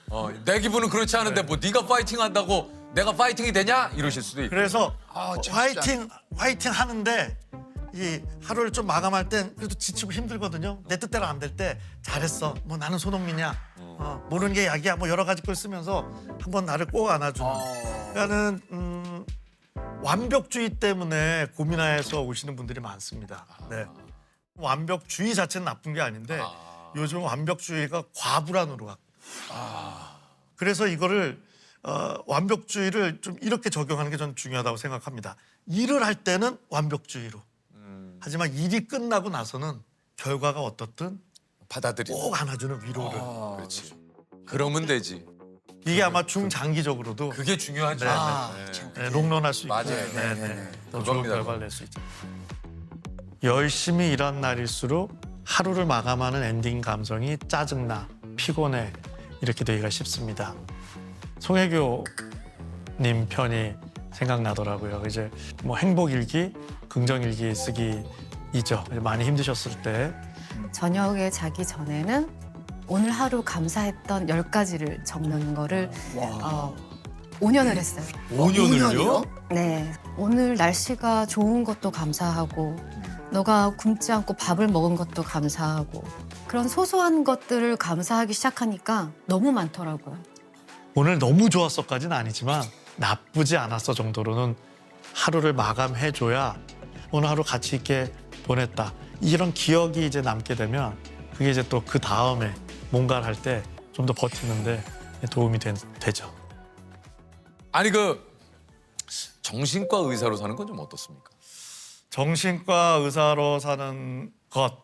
내 기분은 그렇지 않은데 뭐 네가 파이팅 한다고 내가 파이팅이 되냐? 이러실 수도 있고. 그래서 참 화이팅 하는데 이 하루를 좀 마감할 땐 그래도 지치고 힘들거든요. 내 뜻대로 안 될 때 잘했어. 뭐 나는 손흥민이야. 모르는 게 약이야. 뭐 여러 가지 걸 쓰면서 한번 나를 꼭 안아주는. 그러니까는 완벽주의 때문에 고민해서 오시는 분들이 많습니다. 네. 완벽주의 자체는 나쁜 게 아닌데 요즘 완벽주의가 과불안으로 갔고. 그래서 이거를 완벽주의를 좀 이렇게 적용하는 게 저는 중요하다고 생각합니다. 일을 할 때는 완벽주의로. 하지만 일이 끝나고 나서는 결과가 어떻든 받아들이는. 꼭 안아주는 위로를. 그렇지. 그러면 되지. 이게 아마 중장기적으로도 그게 중요하죠. 네, 롱런할 수 있고 맞아요. 더 좋은 그겁니다. 결과를 낼 수 있죠. 열심히 일한 날일수록 하루를 마감하는 엔딩 감성이 짜증나, 피곤해 이렇게 되기가 쉽습니다. 송혜교님 편이 생각나더라고요. 이제 뭐 행복일기, 긍정일기 쓰기이죠. 많이 힘드셨을 때 저녁에 자기 전에는 오늘 하루 감사했던 10가지를 적는 거를 5년을 했어요. 5년을요? 네. 오늘 날씨가 좋은 것도 감사하고 너가 굶지 않고 밥을 먹은 것도 감사하고 그런 소소한 것들을 감사하기 시작하니까 너무 많더라고요. 오늘 너무 좋았어까지는 아니지만 나쁘지 않았어 정도로는 하루를 마감해줘야 오늘 하루 가치 있게 보냈다. 이런 기억이 이제 남게 되면 그게 이제 또 그 다음에 뭔가를 할 때 좀 더 버티는데 도움이 되죠. 아니 그 정신과 의사로 사는 건 좀 어떻습니까? 정신과 의사로 사는 것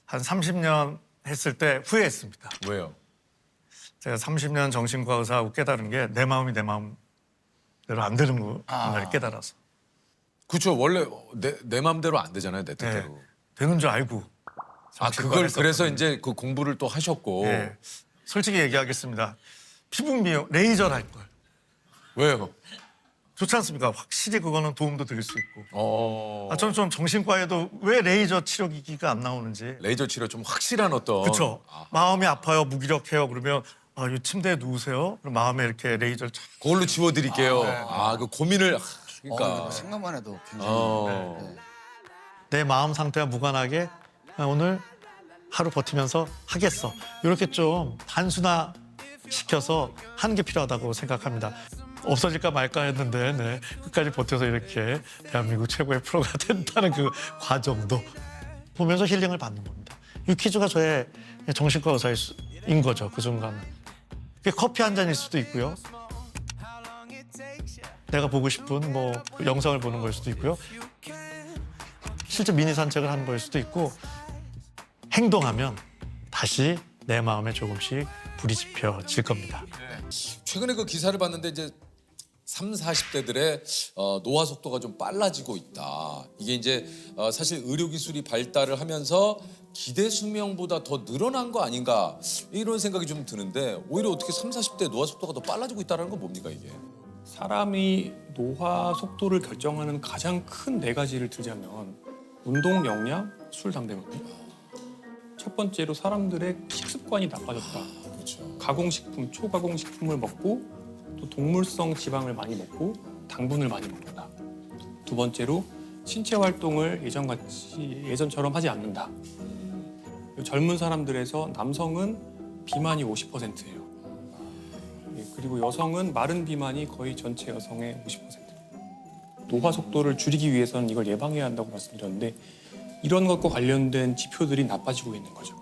한 30년 했을 때 후회했습니다. 왜요? 제가 30년 정신과 의사하고 깨달은 게 내 마음이 내 마음대로 안 되는 걸 깨달아서. 그렇죠. 원래 내 마음대로 안 되잖아요, 내 네, 뜻대로. 되는 줄 알고. 아, 그걸 그래서 이제 그 공부를 또 하셨고. 네, 솔직히 얘기하겠습니다. 피부 미용 레이저를 할 걸. 왜요? 좋지 않습니까? 확실히 그거는 도움도 드릴 수 있고. 아, 저는 좀 정신과에도 왜 레이저 치료기기가 안 나오는지. 레이저 치료 좀 확실한 어떤. 그렇죠. 마음이 아파요, 무기력해요. 그러면 이 침대에 누우세요. 그럼 마음에 이렇게 레이저를 착. 그걸로 지워드릴게요. 그 고민을. 그러니까. 생각만 해도 굉장히. 네. 내 마음 상태와 무관하게 오늘 하루 버티면서 하겠어. 이렇게 좀 단순화시켜서 하는 게 필요하다고 생각합니다. 없어질까 말까 했는데 네, 끝까지 버텨서 이렇게 대한민국 최고의 프로가 된다는 그 과정도 보면서 힐링을 받는 겁니다. 유퀴즈가 저의 정신과 의사인 거죠. 그 순간은. 그게 커피 한 잔일 수도 있고요. 내가 보고 싶은 뭐 영상을 보는 걸 수도 있고요. 실제 미니 산책을 하는 걸 수도 있고 행동하면 다시 내 마음에 조금씩 불이 지펴질 겁니다. 최근에 그 기사를 봤는데 이제 30, 40대들의 노화 속도가 좀 빨라지고 있다. 이게 이제 사실 의료 기술이 발달을 하면서 기대 수명보다 더 늘어난 거 아닌가 이런 생각이 좀 드는데 오히려 어떻게 30, 40대 노화 속도가 더 빨라지고 있다는 건 뭡니까 이게? 사람이 노화 속도를 결정하는 가장 큰 네 가지를 들자면 운동 역량, 술, 담배거든요. 첫 번째로 사람들의 식습관이 나빠졌다. 그렇죠. 가공식품, 초가공식품을 먹고 또 동물성 지방을 많이 먹고 당분을 많이 먹는다. 두 번째로 신체 활동을 예전처럼 하지 않는다. 젊은 사람들에서 남성은 비만이 50%예요. 그리고 여성은 마른 비만이 거의 전체 여성의 50%. 노화 속도를 줄이기 위해서는 이걸 예방해야 한다고 말씀드렸는데 이런 것과 관련된 지표들이 나빠지고 있는 거죠.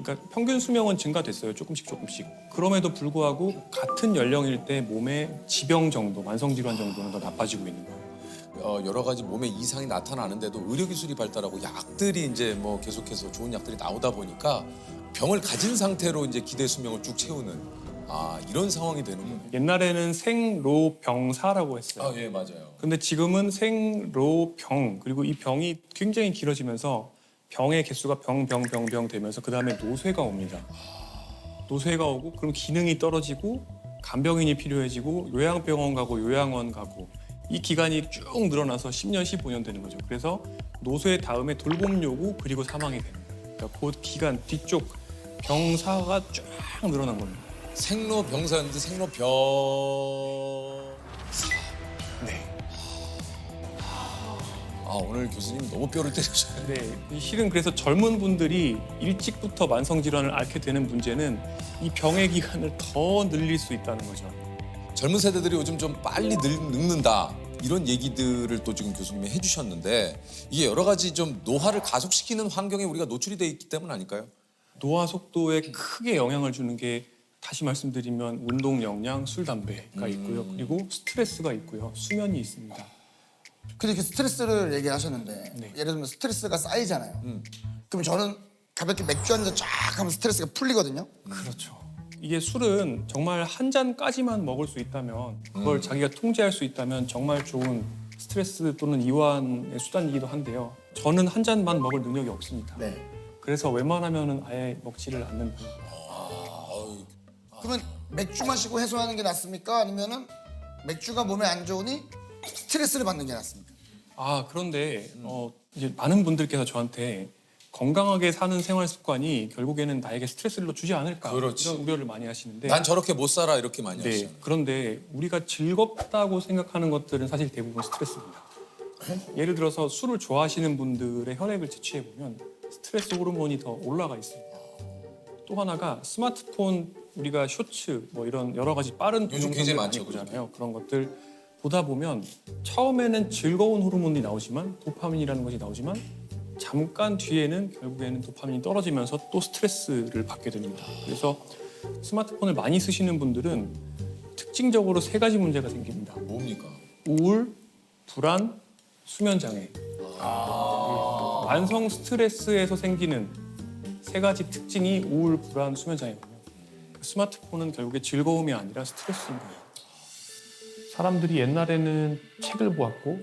그러니까 평균 수명은 증가됐어요. 조금씩. 그럼에도 불구하고 같은 연령일 때 몸의 지병 정도, 만성 질환 정도는 더 나빠지고 있는 거예요. 여러 가지 몸에 이상이 나타나는데도 의료 기술이 발달하고 약들이 이제 뭐 계속해서 좋은 약들이 나오다 보니까 병을 가진 상태로 이제 기대 수명을 쭉 채우는 이런 상황이 되는군요. 옛날에는 생로병사라고 했어요. 예, 맞아요. 근데 지금은 생로병, 그리고 이 병이 굉장히 길어지면서 병의 개수가 병 되면서 그 다음에 노쇠가 옵니다. 노쇠가 오고 그럼 기능이 떨어지고 간병인이 필요해지고 요양병원 가고 요양원 가고 이 기간이 쭉 늘어나서 10년, 15년 되는 거죠. 그래서 노쇠 다음에 돌봄 요구 그리고 사망이 되는 거예요. 그러니까 그 기간 뒤쪽 병사가 쫙 늘어난 겁니다. 생로병사인데 생로병사. 네. 오늘 교수님 너무 뼈를 때리셨어요. 네, 실은 그래서 젊은 분들이 일찍부터 만성 질환을 앓게 되는 문제는 이 병의 기간을 더 늘릴 수 있다는 거죠. 젊은 세대들이 요즘 좀 빨리 늙는다 이런 얘기들을 또 지금 교수님이 해주셨는데 이게 여러 가지 좀 노화를 가속시키는 환경에 우리가 노출이 돼 있기 때문 아닐까요? 노화 속도에 크게 영향을 주는 게 다시 말씀드리면 운동 역량, 술, 담배가 있고요. 그리고 스트레스가 있고요. 수면이 있습니다. 근데 그 스트레스를 얘기하셨는데 네. 예를 들면 스트레스가 쌓이잖아요. 그럼 저는 가볍게 맥주 한 잔 쫙 하면 스트레스가 풀리거든요. 그렇죠. 이게 술은 정말 한 잔까지만 먹을 수 있다면 그걸 자기가 통제할 수 있다면 정말 좋은 스트레스 또는 이완의 수단이기도 한데요. 저는 한 잔만 먹을 능력이 없습니다. 네. 그래서 웬만하면 아예 먹지를 않는 편입니다. 그러면 맥주 마시고 해소하는 게 낫습니까? 아니면은 맥주가 몸에 안 좋으니 스트레스를 받는 게 낫습니까? 그런데 이제 많은 분들께서 저한테 건강하게 사는 생활 습관이 결국에는 나에게 스트레스를 주지 않을까 그렇지. 이런 우려를 많이 하시는데 난 저렇게 못 살아 이렇게 많이 하시잖아요. 그런데 우리가 즐겁다고 생각하는 것들은 사실 대부분 스트레스입니다. 예를 들어서 술을 좋아하시는 분들의 혈액을 채취해 보면 스트레스 호르몬이 더 올라가 있습니다. 또 하나가 스마트폰 우리가 쇼츠 뭐 이런 여러 가지 빠른 요즘 굉장히 동영상들 많이 많죠, 보잖아요. 그런 것들 보다 보면 처음에는 즐거운 호르몬이 나오지만 도파민이라는 것이 나오지만 잠깐 뒤에는 결국에는 도파민이 떨어지면서 또 스트레스를 받게 됩니다. 그래서 스마트폰을 많이 쓰시는 분들은 특징적으로 3가지 문제가 생깁니다. 뭡니까? 우울, 불안, 수면 장애. 만성 스트레스에서 생기는 세 가지 특징이 우울, 불안, 수면 장애거든요. 스마트폰은 결국에 즐거움이 아니라 스트레스인 거예요. 사람들이 옛날에는 책을 보았고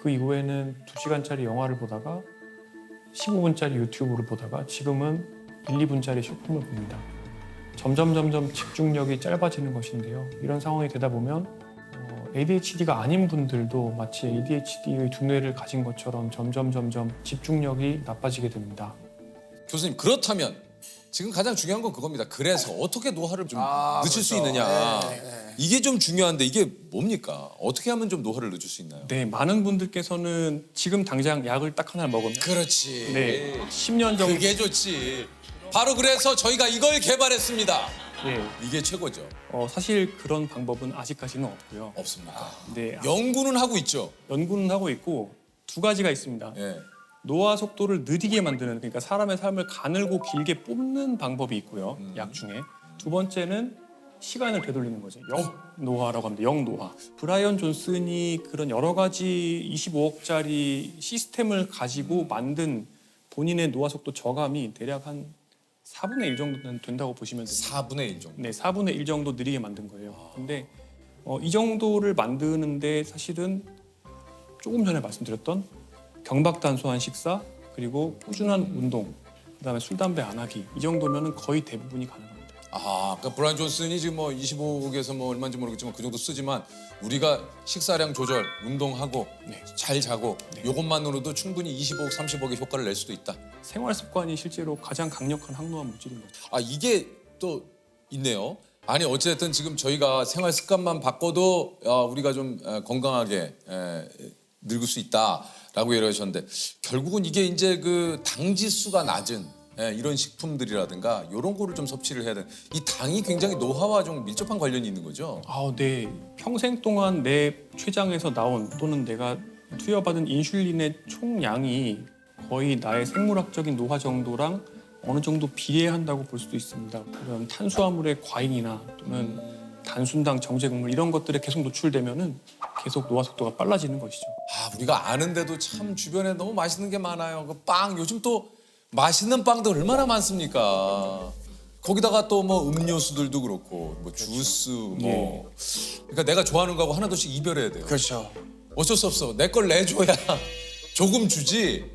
그 이후에는 2시간짜리 영화를 보다가 15분짜리 유튜브를 보다가 지금은 1, 2분짜리 쇼핑을 봅니다. 점점 집중력이 짧아지는 것인데요. 이런 상황이 되다 보면 ADHD가 아닌 분들도 마치 ADHD의 두뇌를 가진 것처럼 점점 집중력이 나빠지게 됩니다. 교수님 그렇다면 지금 가장 중요한 건 그겁니다. 그래서 어떻게 노화를 좀 늦출 수 그렇죠. 있느냐. 이게 좀 중요한데 이게 뭡니까? 어떻게 하면 좀 노화를 늦출 수 있나요? 네, 많은 분들께서는 지금 당장 약을 딱 하나 먹으면 그렇지. 네, 10년 정도 그게 좋지. 바로 그래서 저희가 이걸 개발했습니다. 네, 이게 최고죠. 사실 그런 방법은 아직까지는 없고요. 없습니까? 네, 연구는 하고 있죠. 연구는 하고 있고 두 가지가 있습니다. 예. 노화 속도를 느리게 만드는 그러니까 사람의 삶을 가늘고 길게 뽑는 방법이 있고요. 약 중에 두 번째는 시간을 되돌리는 거죠. 영노화라고 합니다. 영노화. 브라이언 존슨이 그런 여러 가지 25억짜리 시스템을 가지고 만든 본인의 노화 속도 저감이 대략 한 4분의 1 정도는 된다고 보시면 됩니다. 4분의 1 정도. 네, 4분의 1 정도 느리게 만든 거예요. 근데 이 정도를 만드는데 사실은 조금 전에 말씀드렸던 경박단소한 식사 그리고 꾸준한 운동 그다음에 술 담배 안 하기 이 정도면은 거의 대부분이 가능합니다. 그러니까 브라이언 존슨이 지금 뭐 25억에서 뭐 얼마인지 모르겠지만 그 정도 쓰지만 우리가 식사량 조절, 운동하고 잘 자고 이것만으로도 충분히 25억, 30억의 효과를 낼 수도 있다. 생활 습관이 실제로 가장 강력한 항노화 물질인 거죠. 이게 또 있네요. 아니 어쨌든 지금 저희가 생활 습관만 바꿔도 우리가 좀 건강하게 늙을 수 있다라고 이러셨는데 결국은 이게 이제 그 당 지수가 낮은 이런 식품들이라든가 이런 거를 좀 섭취를 해야 돼. 이 당이 굉장히 노화와 좀 밀접한 관련이 있는 거죠. 네. 평생 동안 내 췌장에서 나온 또는 내가 투여받은 인슐린의 총량이 거의 나의 생물학적인 노화 정도랑 어느 정도 비례한다고 볼 수도 있습니다. 그런 탄수화물의 과잉이나 또는 단순당, 정제곡물 이런 것들에 계속 노출되면은 계속 노화 속도가 빨라지는 것이죠. 우리가 아는데도 참 주변에 너무 맛있는 게 많아요. 그 빵 요즘 또 맛있는 빵도 얼마나 많습니까? 거기다가 또 뭐 음료수들도 그렇고 뭐 주스 뭐 그러니까 내가 좋아하는 거하고 하나둘씩 이별해야 돼요. 그렇죠. 어쩔 수 없어. 내 걸 내줘야 조금 주지.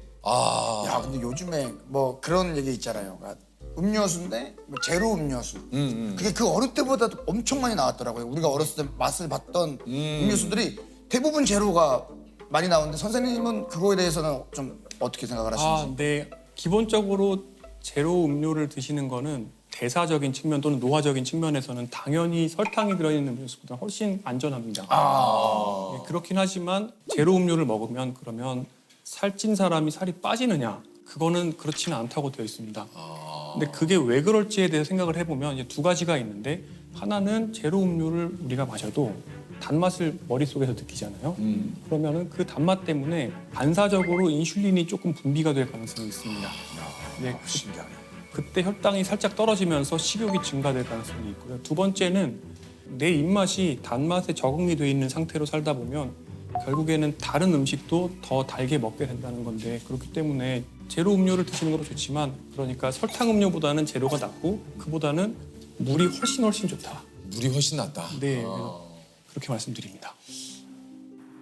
야, 근데 요즘에 뭐 그런 얘기 있잖아요. 그러니까 음료수인데 뭐 제로 음료수. 그게 그 어릴 때보다 엄청 많이 나왔더라고요. 우리가 어렸을 때 맛을 봤던 음료수들이 대부분 제로가 많이 나오는데 선생님은 그거에 대해서는 좀 어떻게 생각을 하시는지? 네. 기본적으로 제로 음료를 드시는 거는 대사적인 측면 또는 노화적인 측면에서는 당연히 설탕이 들어있는 음료수보다 훨씬 안전합니다. 네, 그렇긴 하지만 제로 음료를 먹으면 그러면 살찐 사람이 살이 빠지느냐? 그거는 그렇지는 않다고 되어 있습니다. 근데 그게 왜 그럴지에 대해서 생각을 해보면 이제 두 가지가 있는데 하나는 제로 음료를 우리가 마셔도 단맛을 머릿속에서 느끼잖아요. 그러면은 그 단맛 때문에 반사적으로 인슐린이 조금 분비가 될 가능성이 있습니다. 네, 신기하네. 그때 혈당이 살짝 떨어지면서 식욕이 증가될 가능성이 있고요. 두 번째는 내 입맛이 단맛에 적응이 돼 있는 상태로 살다 보면 결국에는 다른 음식도 더 달게 먹게 된다는 건데 그렇기 때문에 제로 음료를 드시는 것도 좋지만 그러니까 설탕 음료보다는 제로가 낫고 그보다는 물이 훨씬 좋다. 물이 훨씬 낫다. 네, 그렇게 말씀드립니다.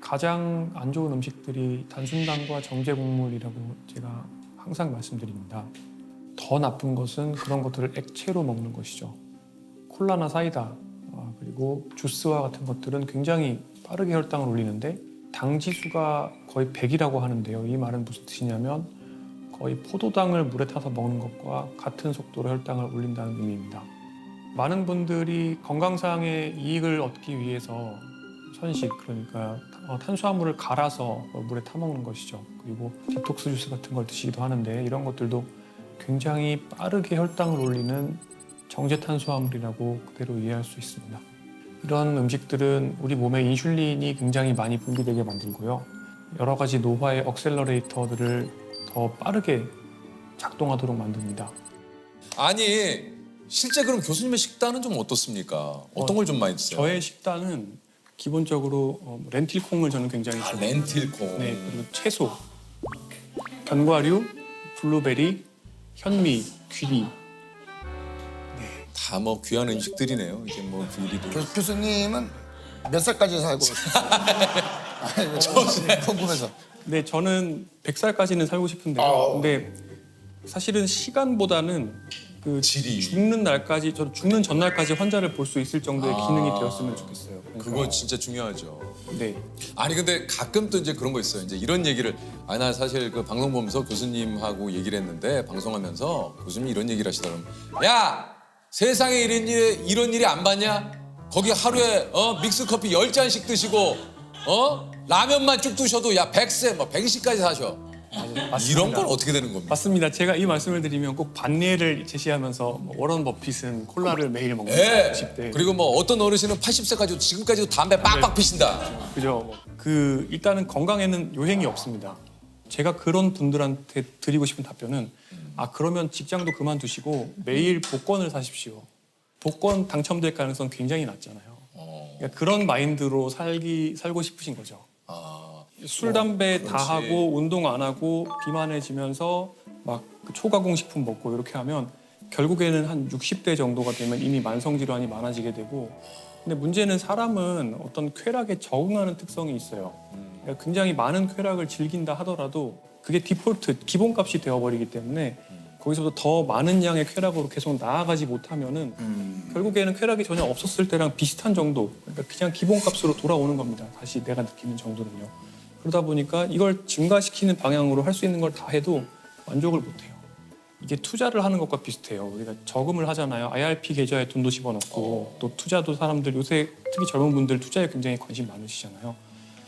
가장 안 좋은 음식들이 단순당과 정제곡물이라고 제가 항상 말씀드립니다. 더 나쁜 것은 그런 것들을 액체로 먹는 것이죠. 콜라나 사이다 그리고 주스와 같은 것들은 굉장히 빠르게 혈당을 올리는데 당 지수가 거의 100이라고 하는데요. 이 말은 무슨 뜻이냐면 거의 포도당을 물에 타서 먹는 것과 같은 속도로 혈당을 올린다는 의미입니다. 많은 분들이 건강상의 이익을 얻기 위해서 선식 그러니까 탄수화물을 갈아서 물에 타먹는 것이죠. 그리고 디톡스 주스 같은 걸 드시기도 하는데 이런 것들도 굉장히 빠르게 혈당을 올리는 정제탄수화물이라고 그대로 이해할 수 있습니다. 이런 음식들은 우리 몸에 인슐린이 굉장히 많이 분비되게 만들고요. 여러 가지 노화의 억셀러레이터들을 더 빠르게 작동하도록 만듭니다. 아니 실제 그럼 교수님의 식단은 좀 어떻습니까? 어떤 걸 좀 많이 드세요? 저의 식단은 기본적으로 렌틸콩을 저는 굉장히 좋아해요. 렌틸콩. 네, 그리고 채소, 견과류, 블루베리, 현미, 귀리. 다 뭐 귀한 음식들이네요. 이제 뭐 귀리도. 교수님은 몇 살까지 살고 있어요? 궁금해서. 네, 저는 100살까지는 살고 싶은데요. 근데 사실은 시간보다는 그 죽는 날까지, 저 죽는 전날까지 환자를 볼 수 있을 정도의 기능이 되었으면 좋겠어요. 그러니까, 그거 진짜 중요하죠. 네. 아니 근데 가끔 또 이제 그런 거 있어요. 이제 이런 얘기를 나 사실 그 방송 보면서 교수님하고 얘기를 했는데 방송하면서 교수님이 이런 얘기를 하시더라고요. 야, 세상에 이런 일이 안 봤냐? 거기 하루에 믹스 커피 10잔씩 드시고 라면만 쭉 드셔도 야 100세 뭐 120까지 사셔. 이런 건 어떻게 되는 겁니까? 맞습니다. 제가 이 말씀을 드리면 꼭 반례를 제시하면서 뭐 워런 버핏은 콜라를 매일 먹는 네. 10대. 그리고 뭐 어떤 어르신은 80세까지도 지금까지도 담배 빡빡 피신다. 그죠. 그 일단은 건강에는 요행이 없습니다. 제가 그런 분들한테 드리고 싶은 답변은 그러면 직장도 그만두시고 매일 복권을 사십시오. 복권 당첨될 가능성 굉장히 낮잖아요. 그러니까 그런 마인드로 살고 싶으신 거죠. 술, 담배 다 하고 운동 안 하고 비만해지면서 막 초가공식품 먹고 이렇게 하면 결국에는 한 60대 정도가 되면 이미 만성 질환이 많아지게 되고, 근데 문제는 사람은 어떤 쾌락에 적응하는 특성이 있어요. 그러니까 굉장히 많은 쾌락을 즐긴다 하더라도 그게 디폴트, 기본값이 되어버리기 때문에 거기서부터 더 많은 양의 쾌락으로 계속 나아가지 못하면은 결국에는 쾌락이 전혀 없었을 때랑 비슷한 정도, 그러니까 그냥 기본값으로 돌아오는 겁니다. 다시 내가 느끼는 정도는요. 그러다 보니까 이걸 증가시키는 방향으로 할 수 있는 걸 다 해도 만족을 못해요. 이게 투자를 하는 것과 비슷해요. 우리가 저금을 하잖아요. IRP 계좌에 돈도 집어넣고 또 투자도 사람들 요새 특히 젊은 분들 투자에 굉장히 관심 많으시잖아요.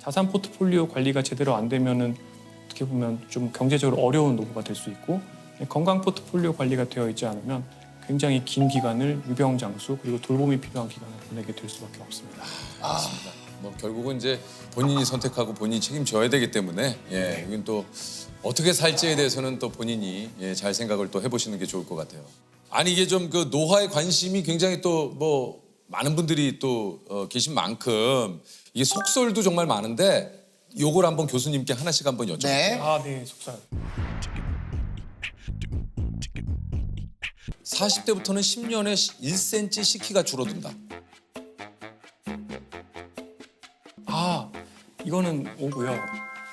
자산 포트폴리오 관리가 제대로 안 되면은 어떻게 보면 좀 경제적으로 어려운 노후가 될 수 있고, 건강 포트폴리오 관리가 되어 있지 않으면 굉장히 긴 기간을 유병장수 그리고 돌봄이 필요한 기간을 보내게 될 수밖에 없습니다. 맞습니다. 뭐 결국은 이제 본인이 선택하고 본인이 책임져야 되기 때문에 여긴 또 어떻게 살지에 대해서는 또 본인이 잘 생각을 또 해보시는 게 좋을 것 같아요. 아니 이게 좀 그 노화에 관심이 굉장히 또 뭐 많은 분들이 또 계신 만큼 이게 속설도 정말 많은데 요걸 한번 교수님께 하나씩 한번 여쭤볼게요. 네. 네, 속설. 40대부터는 10년에 1cm씩 키가 줄어든다. 이거는 오고요.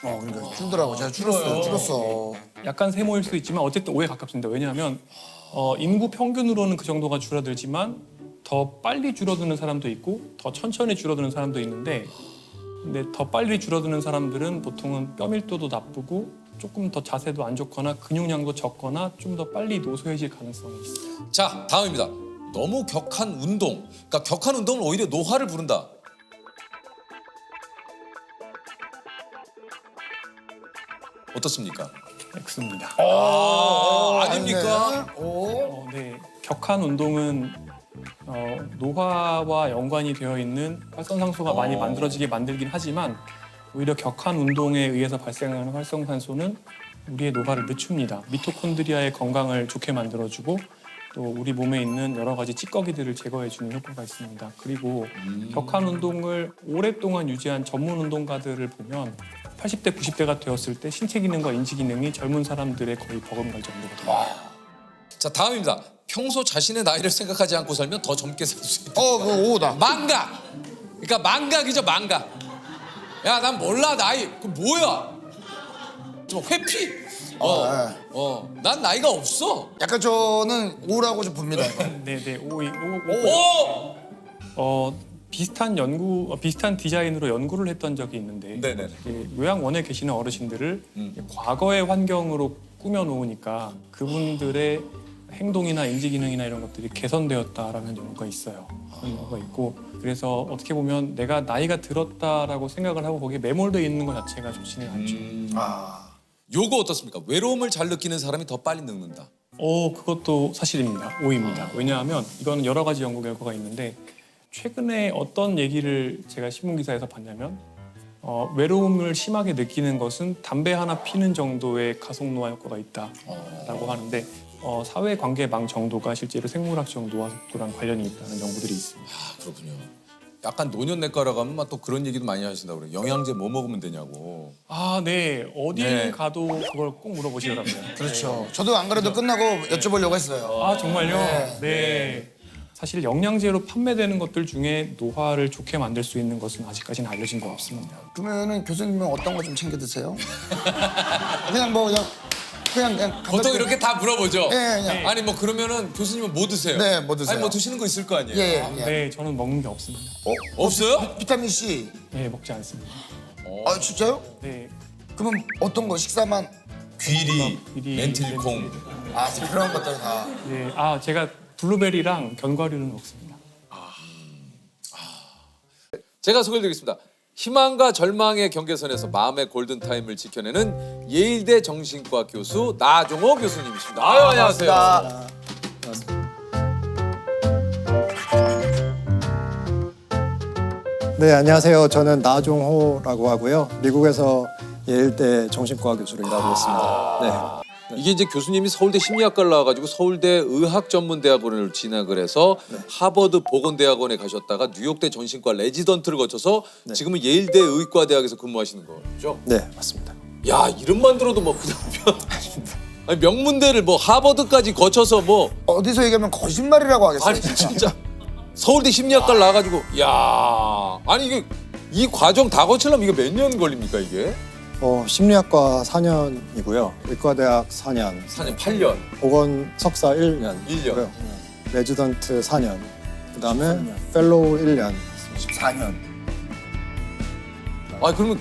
그러니까 줄더라고. 제가 줄었어. 약간 세모일 수도 있지만 어쨌든 오에 가깝습니다. 왜냐하면 인구 평균으로는 그 정도가 줄어들지만 더 빨리 줄어드는 사람도 있고 더 천천히 줄어드는 사람도 있는데, 근데 더 빨리 줄어드는 사람들은 보통은 뼈 밀도도 나쁘고 조금 더 자세도 안 좋거나 근육량도 적거나 좀 더 빨리 노쇠해질 가능성이 있어요. 자, 다음입니다. 너무 격한 운동. 그러니까 격한 운동은 오히려 노화를 부른다. 어떻습니까? X입니다. 아닙니까? 네, 격한 운동은 노화와 연관이 되어 있는 활성산소가 많이 만들어지게 만들긴 하지만 오히려 격한 운동에 의해서 발생하는 활성산소는 우리의 노화를 늦춥니다. 미토콘드리아의 건강을 좋게 만들어주고 또 우리 몸에 있는 여러 가지 찌꺼기들을 제거해주는 효과가 있습니다. 그리고 격한 운동을 오랫동안 유지한 전문 운동가들을 보면 80대, 90대가 되었을 때 신체 기능과 인지 기능이 젊은 사람들의 거의 버금갈 정도가 됩니다. 자, 다음입니다. 평소 자신의 나이를 생각하지 않고 살면 더 젊게 살 수 있다. 그거 오다. 망각. 그러니까 망각이죠, 망각. 야, 난 몰라 나이. 그 뭐야? 좀 회피. 난 나이가 없어. 약간 저는 오라고 좀 봅니다. 네, 오! 비슷한 디자인으로 연구를 했던 적이 있는데 요양원에 계시는 어르신들을 과거의 환경으로 꾸며놓으니까 그분들의 행동이나 인지 기능이나 이런 것들이 개선되었다라는 연구가 있어요. 그런 연구가 있고, 그래서 어떻게 보면 내가 나이가 들었다라고 생각을 하고 거기에 매몰되어 있는 것 자체가 좋지는 않죠. 요거 어떻습니까? 외로움을 잘 느끼는 사람이 더 빨리 늙는다. 그것도 사실입니다. 오입니다. 왜냐하면 이건 여러 가지 연구 결과가 있는데 최근에 어떤 얘기를 제가 신문 기사에서 봤냐면 외로움을 심하게 느끼는 것은 담배 하나 피는 정도의 가속 노화 효과가 있다라고 하는데 사회관계망 정도가 실제로 생물학적 노화 속도랑 관련이 있다는 연구들이 있습니다. 그렇군요. 약간 노년내과라 가면 막 또 그런 얘기도 많이 하신다고 그래요. 영양제 뭐 먹으면 되냐고. 아, 네. 어디 네. 가도 그걸 꼭 물어보시더라고요. 그렇죠. 저도 안 그래도 끝나고 여쭤보려고 했어요. 아, 정말요? 네. 네. 사실 영양제로 판매되는 것들 중에 노화를 좋게 만들 수 있는 것은 아직까지는 알려진 거 없습니다. 그러면은 교수님은 어떤 거 좀 챙겨 드세요? 그냥 뭐 그냥 보통 이렇게 다 물어보죠. 예, 그냥. 아니 뭐 그러면은 교수님은 뭐 드세요? 네, 뭐 드세요? 아니 뭐 드시는 거 있을 거 아니에요? 예, 예. 네, 저는 먹는 게 없습니다. 없어요? 비타민 C. 네, 먹지 않습니다. 아 진짜요? 네. 그러면 어떤 거 식사만? 귀리, 귀리, 렌틸콩. 아 그런 것들 다. 네. 아, 제가 블루베리랑 견과류는 먹습니다. 제가 소개해드리겠습니다. 희망과 절망의 경계선에서 마음의 골든타임을 지켜내는 예일대 정신과 교수 나종호 교수님이십니다. 아유, 안녕하세요. 네, 안녕하세요. 저는 나종호라고 하고요. 미국에서 예일대 정신과 교수로 일하고 있습니다. 이게 이제 교수님이 서울대 심리학과를 나와가지고 서울대 의학전문대학원을 진학을 해서 하버드 보건대학원에 가셨다가 뉴욕대 정신과 레지던트를 거쳐서 지금은 예일대 의과대학에서 근무하시는 거죠? 네, 맞습니다. 야, 이름만 들어도 뭐 그냥 아니, 명문대를 뭐 하버드까지 거쳐서 뭐 어디서 얘기하면 거짓말이라고 하겠어요. 아니 진짜 서울대 심리학과를 나와가지고 야, 아니 이게 이 과정 다 거치려면 이게 몇 년 걸립니까 이게? 심리학과 4년이고요. 의과대학 4년. 4년, 8년. 보건 석사 1년. 1년. 레지던트 4년. 그다음에 펠로우 1년. 14년. 아, 그러면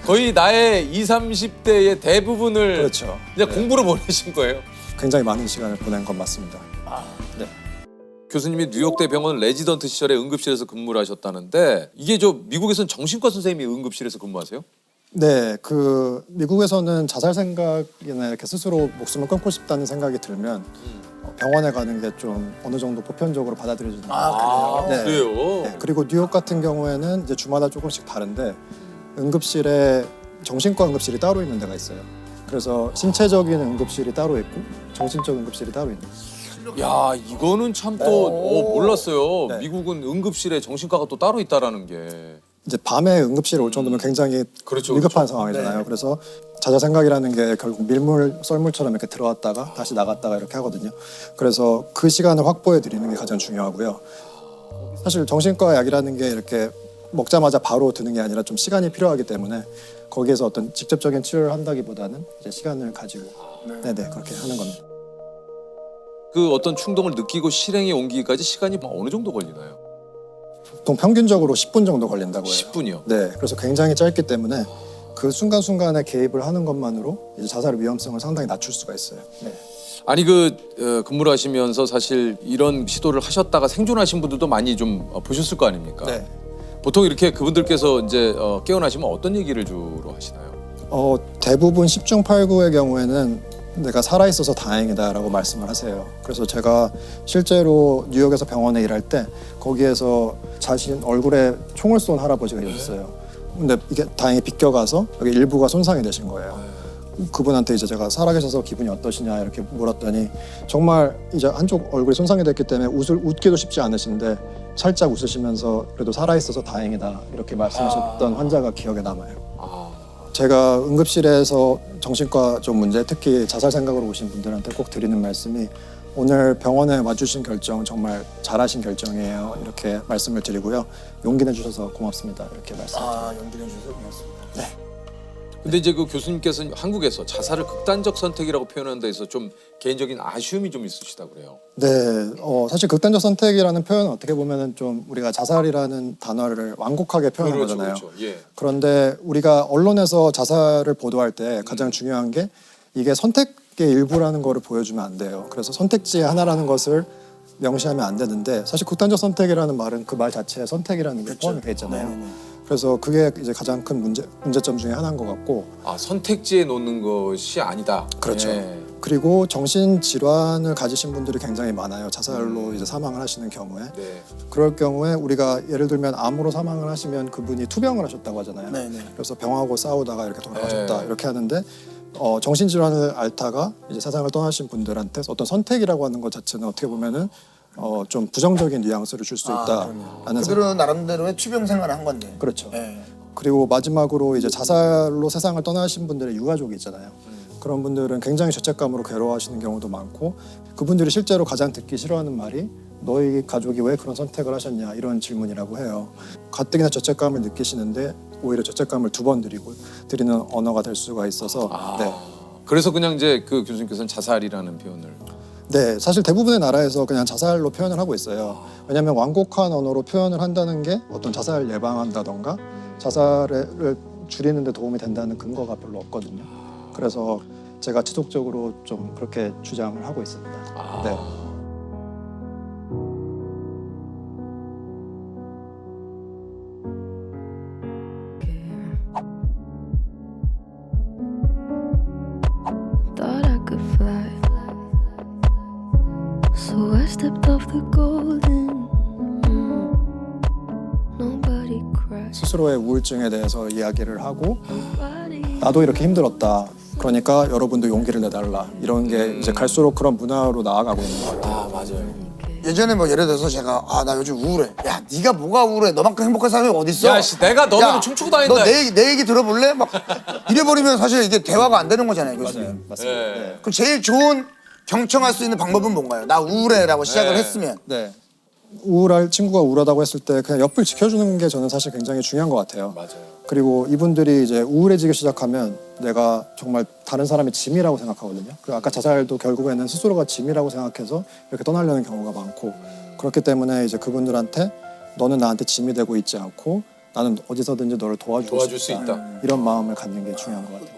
거의 나의 20, 30대의 대부분을 그렇죠. 그냥 공부로 보내신 거예요? 굉장히 많은 시간을 보낸 건 맞습니다. 네. 교수님이 뉴욕대 병원 레지던트 시절에 응급실에서 근무를 하셨다는데 이게 미국에서는 정신과 선생님이 응급실에서 근무하세요? 네, 미국에서는 자살 생각이나 이렇게 스스로 목숨을 끊고 싶다는 생각이 들면 병원에 가는 게 좀 어느 정도 보편적으로 받아들여지는 아, 네. 그래요? 네, 그리고 뉴욕 같은 경우에는 이제 주마다 조금씩 다른데 응급실에 정신과 응급실이 따로 있는 데가 있어요. 그래서 신체적인 응급실이 따로 있고 정신적 응급실이 따로 있는 거예요. 야, 이거는 참 또 몰랐어요. 네. 미국은 응급실에 정신과가 또 따로 있다라는 게. 이제 밤에 응급실에 올 정도면 굉장히 그렇죠, 위급한 그렇죠. 상황이잖아요. 네. 그래서 자살 생각이라는 게 결국 썰물처럼 이렇게 들어왔다가 다시 나갔다가 이렇게 하거든요. 그래서 그 시간을 확보해 드리는 게 가장 중요하고요. 사실 정신과 약이라는 게 이렇게 먹자마자 바로 드는 게 아니라 좀 시간이 필요하기 때문에 거기에서 어떤 직접적인 치료를 한다기보다는 이제 시간을 가지고 네네 그렇게 하는 겁니다. 그 어떤 충동을 느끼고 실행에 옮기기까지 시간이 어느 정도 걸리나요? 보통 평균적으로 10분 정도 걸린다고 해요. 10분이요? 네, 그래서 굉장히 짧기 때문에 그 순간순간에 개입을 하는 것만으로 이제 자살의 위험성을 상당히 낮출 수가 있어요. 네. 아니 근무를 하시면서 사실 이런 시도를 하셨다가 생존하신 분들도 많이 좀 보셨을 거 아닙니까? 네. 보통 이렇게 그분들께서 이제 깨어나시면 어떤 얘기를 주로 하시나요? 대부분 10중 8구의 경우에는 내가 살아있어서 다행이다라고 말씀을 하세요. 그래서 제가 실제로 뉴욕에서 병원에 일할 때 거기에서 자신 얼굴에 총을 쏜 할아버지가 있었어요. 근데 이게 다행히 비껴가서 여기 일부가 손상이 되신 거예요. 그분한테 이제 제가 살아계셔서 기분이 어떠시냐 이렇게 물었더니 정말 이제 한쪽 얼굴이 손상이 됐기 때문에 웃기도 쉽지 않으신데 살짝 웃으시면서 그래도 살아있어서 다행이다 이렇게 말씀하셨던 환자가 기억에 남아요. 제가 응급실에서 정신과 좀 문제, 특히 자살 생각으로 오신 분들한테 꼭 드리는 말씀이 오늘 병원에 와주신 결정 정말 잘하신 결정이에요. 이렇게 말씀을 드리고요. 용기 내주셔서 고맙습니다. 이렇게 말씀드립니다. 용기 내주셔서 고맙습니다. 네. 근데 이제 그 교수님께서는 한국에서 자살을 극단적 선택이라고 표현하는 데서 좀 개인적인 아쉬움이 좀 있으시다고 그래요. 네, 사실 극단적 선택이라는 표현은 어떻게 보면은 좀 우리가 자살이라는 단어를 완곡하게 표현한 그렇죠, 거잖아요. 그렇죠. 예. 그런데 우리가 언론에서 자살을 보도할 때 가장 중요한 게 이게 선택의 일부라는 거를 보여주면 안 돼요. 그래서 선택지의 하나라는 것을 명시하면 안 되는데 사실 극단적 선택이라는 말은 그 말 자체에 선택이라는 게 포함이 돼 있잖아요. 그래서 그게 이제 가장 큰 문제점 중에 하나인 것 같고. 선택지에 놓는 것이 아니다. 그렇죠. 예. 그리고 정신 질환을 가지신 분들이 굉장히 많아요. 자살로 이제 사망을 하시는 경우에. 네. 그럴 경우에 우리가 예를 들면 암으로 사망을 하시면 그분이 투병을 하셨다고 하잖아요. 네네. 그래서 병하고 싸우다가 이렇게 돌아가셨다 네. 이렇게 하는데 정신 질환을 앓다가 이제 세상을 떠나신 분들한테 어떤 선택이라고 하는 것 자체는 어떻게 보면은 좀 부정적인 뉘앙스를 줄 수 있다라는 생각. 그들은 나름대로의 투병 생활을 한 건데. 그렇죠. 예. 그리고 마지막으로 이제 자살로 세상을 떠나신 분들의 유가족이 있잖아요. 그런 분들은 굉장히 죄책감으로 괴로워하시는 경우도 많고 그분들이 실제로 가장 듣기 싫어하는 말이 너희 가족이 왜 그런 선택을 하셨냐 이런 질문이라고 해요. 가뜩이나 죄책감을 느끼시는데 오히려 죄책감을 2번 드리는 언어가 될 수가 있어서 네. 그래서 그냥 이제 그 교수님께서는 자살이라는 표현을 네, 사실 대부분의 나라에서 그냥 자살로 표현을 하고 있어요. 왜냐하면 완곡한 언어로 표현을 한다는 게 어떤 자살 예방한다던가 자살을 줄이는 데 도움이 된다는 근거가 별로 없거든요. 그래서 제가 지속적으로 좀 그렇게 주장을 하고 있습니다. 네. Thought I could fly, so I stepped off the golden. Nobody cried. 스스로의 우울증에 대해서 이야기를 하고 나도 이렇게 힘들었다. 그러니까 여러분도 용기를 내달라. 이런 게 이제 갈수록 그런 문화로 나아가고 있는 것 같아요. 맞아요. 예전에 뭐 예를 들어서 제가 나 요즘 우울해. 야 네가 뭐가 우울해? 너만큼 행복한 사람이 어디 있어? 야, 씨, 내가 너는 춤추고 다닌다. 너 내 얘기 들어볼래? 막 이래버리면 사실 이게 대화가 안 되는 거잖아요, 교수님. 맞습니다. 네. 그럼 제일 좋은 경청할 수 있는 방법은 뭔가요? 나 우울해라고 시작을 했으면. 네. 우울할 친구가 우울하다고 했을 때 그냥 옆을 지켜주는 게 저는 사실 굉장히 중요한 것 같아요. 맞아요. 그리고 이분들이 이제 우울해지기 시작하면 내가 정말 다른 사람의 짐이라고 생각하거든요. 그리고 아까 자살도 결국에는 스스로가 짐이라고 생각해서 이렇게 떠나려는 경우가 많고 그렇기 때문에 이제 그분들한테 너는 나한테 짐이 되고 있지 않고 나는 어디서든지 너를 도와줄 수 있다. 이런 마음을 갖는 게 중요한 것 같아요.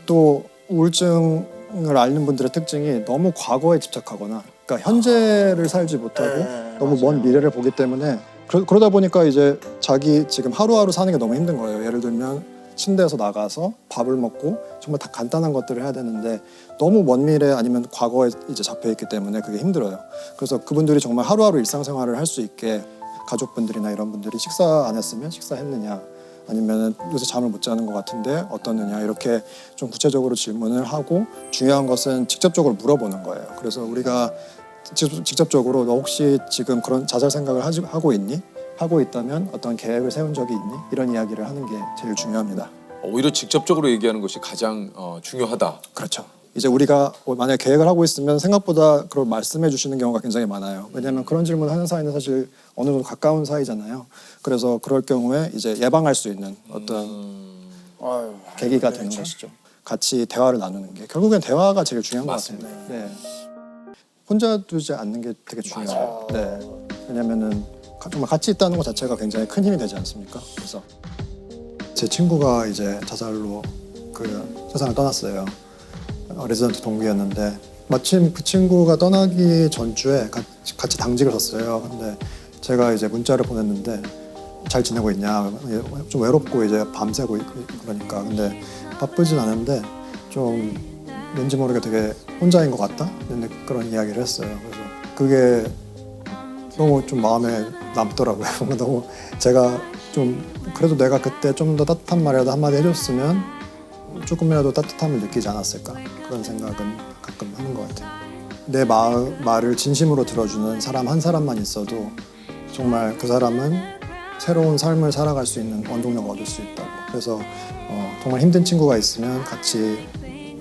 또 우울증을 앓는 분들의 특징이 너무 과거에 집착하거나 그러니까 현재를 살지 못하고 너무 먼 미래를 보기 때문에 그러다 보니까 이제 자기 지금 하루하루 사는 게 너무 힘든 거예요. 예를 들면 침대에서 나가서 밥을 먹고 정말 다 간단한 것들을 해야 되는데 너무 먼 미래 아니면 과거에 이제 잡혀 있기 때문에 그게 힘들어요. 그래서 그분들이 정말 하루하루 일상생활을 할 수 있게 가족분들이나 이런 분들이 식사 안 했으면 식사했느냐 아니면 요새 잠을 못 자는 것 같은데 어떻느냐 이렇게 좀 구체적으로 질문을 하고 중요한 것은 직접적으로 물어보는 거예요. 그래서 우리가 직접적으로 너 혹시 지금 그런 자살 생각을 하고 있니? 하고 있다면 어떤 계획을 세운 적이 있니? 이런 이야기를 하는 게 제일 중요합니다. 오히려 직접적으로 얘기하는 것이 가장 중요하다. 그렇죠. 이제 우리가 만약에 계획을 하고 있으면 생각보다 그걸 말씀해 주시는 경우가 굉장히 많아요. 왜냐하면 그런 질문을 하는 사이는 사실 어느 정도 가까운 사이잖아요. 그래서 그럴 경우에 이제 예방할 수 있는 어떤 계기가 되는 것이죠. 같이 대화를 나누는 게 결국엔 대화가 제일 중요한 것 같습니다. 네. 혼자 두지 않는 게 되게 중요해요. 네. 왜냐면은 정말 같이 있다는 것 자체가 굉장히 큰 힘이 되지 않습니까? 그래서 제 친구가 이제 자살로 그 세상을 떠났어요. 레지던트 동기였는데 마침 그 친구가 떠나기 전주에 같이 당직을 섰어요. 근데 제가 이제 문자를 보냈는데 잘 지내고 있냐? 좀 외롭고 이제 밤새고 그러니까 근데 바쁘진 않은데 좀 왠지 모르게 되게 혼자인 것 같다? 그런 이야기를 했어요. 그래서 그게 너무 좀 마음에 남더라고요. 뭔가 너무 제가 좀 그래도 내가 그때 좀 더 따뜻한 말이라도 한마디 해줬으면 조금이라도 따뜻함을 느끼지 않았을까 그런 생각은 가끔 하는 것 같아요. 내 말을 진심으로 들어주는 사람 한 사람만 있어도 정말 그 사람은 새로운 삶을 살아갈 수 있는 원동력을 얻을 수 있다고. 그래서 정말 힘든 친구가 있으면 같이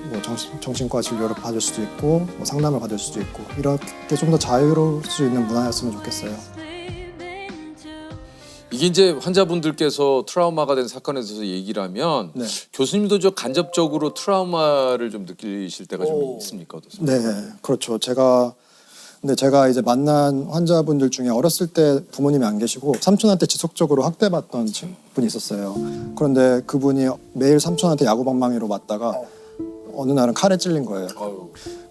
뭐 정신과 진료를 받을 수도 있고 뭐 상담을 받을 수도 있고 이렇게 좀 더 자유로울 수 있는 문화였으면 좋겠어요. 이게 이제 환자분들께서 트라우마가 된 사건에 대해서 얘기를 하면 네. 교수님도 저 간접적으로 트라우마를 좀 느끼실 때가 좀 있습니까? 어떠세요? 네, 그렇죠. 근데 제가 이제 만난 환자분들 중에 어렸을 때 부모님이 안 계시고 삼촌한테 지속적으로 학대받던 분이 있었어요. 그런데 그분이 매일 삼촌한테 야구방망이로 맞다가 어느 날은 칼에 찔린 거예요.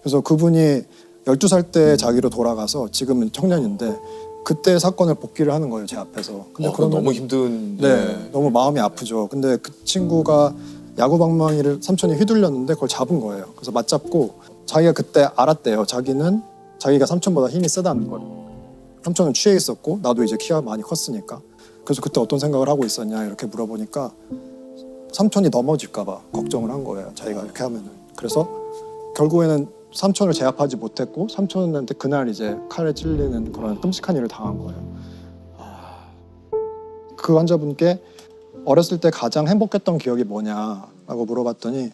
그래서 그분이 12살 때 자기로 돌아가서 지금은 청년인데 그때 사건을 복기를 하는 거예요, 제 앞에서. 근데 그건 너무 힘든. 네, 너무 마음이 아프죠. 근데 그 친구가 야구방망이를 삼촌이 휘둘렸는데 그걸 잡은 거예요. 그래서 맞잡고 자기가 그때 알았대요. 자기가 삼촌보다 힘이 세다는 걸. 삼촌은 취해 있었고 나도 이제 키가 많이 컸으니까. 그래서 그때 어떤 생각을 하고 있었냐 이렇게 물어보니까 삼촌이 넘어질까 봐 걱정을 한 거예요. 자기가 이렇게 하면은. 그래서 결국에는 삼촌을 제압하지 못했고 삼촌한테 그날 이제 칼에 찔리는 그런 끔찍한 일을 당한 거예요. 그 환자분께 어렸을 때 가장 행복했던 기억이 뭐냐라고 물어봤더니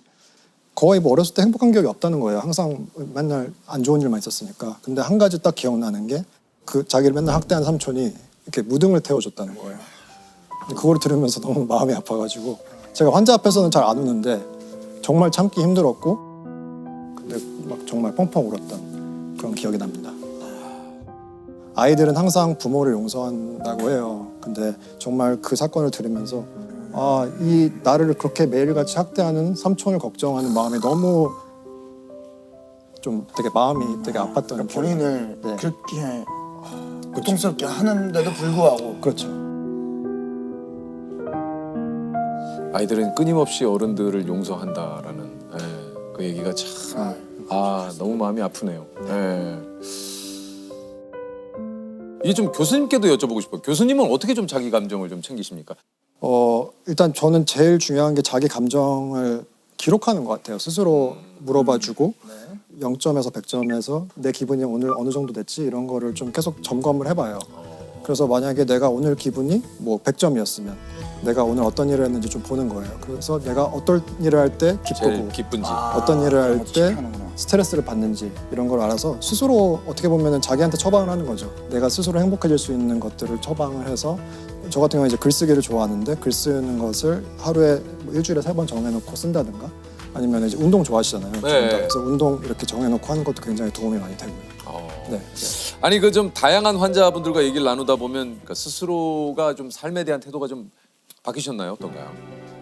거의 뭐 어렸을 때 행복한 기억이 없다는 거예요. 항상 맨날 안 좋은 일만 있었으니까. 근데 한 가지 딱 기억나는 게 그 자기를 맨날 학대한 삼촌이 이렇게 무등을 태워줬다는 거예요. 그걸 들으면서 너무 마음이 아파가지고 제가 환자 앞에서는 잘 안 우는데 정말 참기 힘들었고 근데 막 정말 펑펑 울었던 그런 기억이 납니다. 아이들은 항상 부모를 용서한다고 해요. 근데 정말 그 사건을 들으면서 이 나를 그렇게 매일같이 학대하는 삼촌을 걱정하는 마음이 너무 좀 되게 마음이 되게 아팠던 본인을 네. 그렇게 고통스럽게 하는데도 불구하고 그렇죠. 아이들은 끊임없이 어른들을 용서한다라는 그 얘기가 참 너무 마음이 아프네요. 이게 좀 교수님께도 여쭤보고 싶어요. 교수님은 어떻게 좀 자기 감정을 좀 챙기십니까? 일단 저는 제일 중요한 게 자기 감정을 기록하는 것 같아요. 스스로 물어봐주고 0점에서 100점에서 내 기분이 오늘 어느 정도 됐지 이런 거를 좀 계속 점검을 해봐요. 그래서 만약에 내가 오늘 기분이 뭐 100점이었으면 내가 오늘 어떤 일을 했는지 좀 보는 거예요. 그래서 내가 어떤 일을 할 때 제일 기쁘고 기쁜지 어떤 일을 할 때 스트레스를 받는지 이런 걸 알아서 스스로 어떻게 보면 자기한테 처방을 하는 거죠. 내가 스스로 행복해질 수 있는 것들을 처방을 해서 저 같은 경우는 이제 글쓰기를 좋아하는데 글 쓰는 것을 하루에 뭐 일주일에 3번 정해놓고 쓴다든가 아니면 이제 운동 좋아하시잖아요. 그래서 운동 이렇게 정해놓고 하는 것도 굉장히 도움이 많이 되고요. 네. 아니 그 좀 다양한 환자분들과 얘기를 나누다 보면 그러니까 스스로가 좀 삶에 대한 태도가 좀 바뀌셨나요? 어떤가요?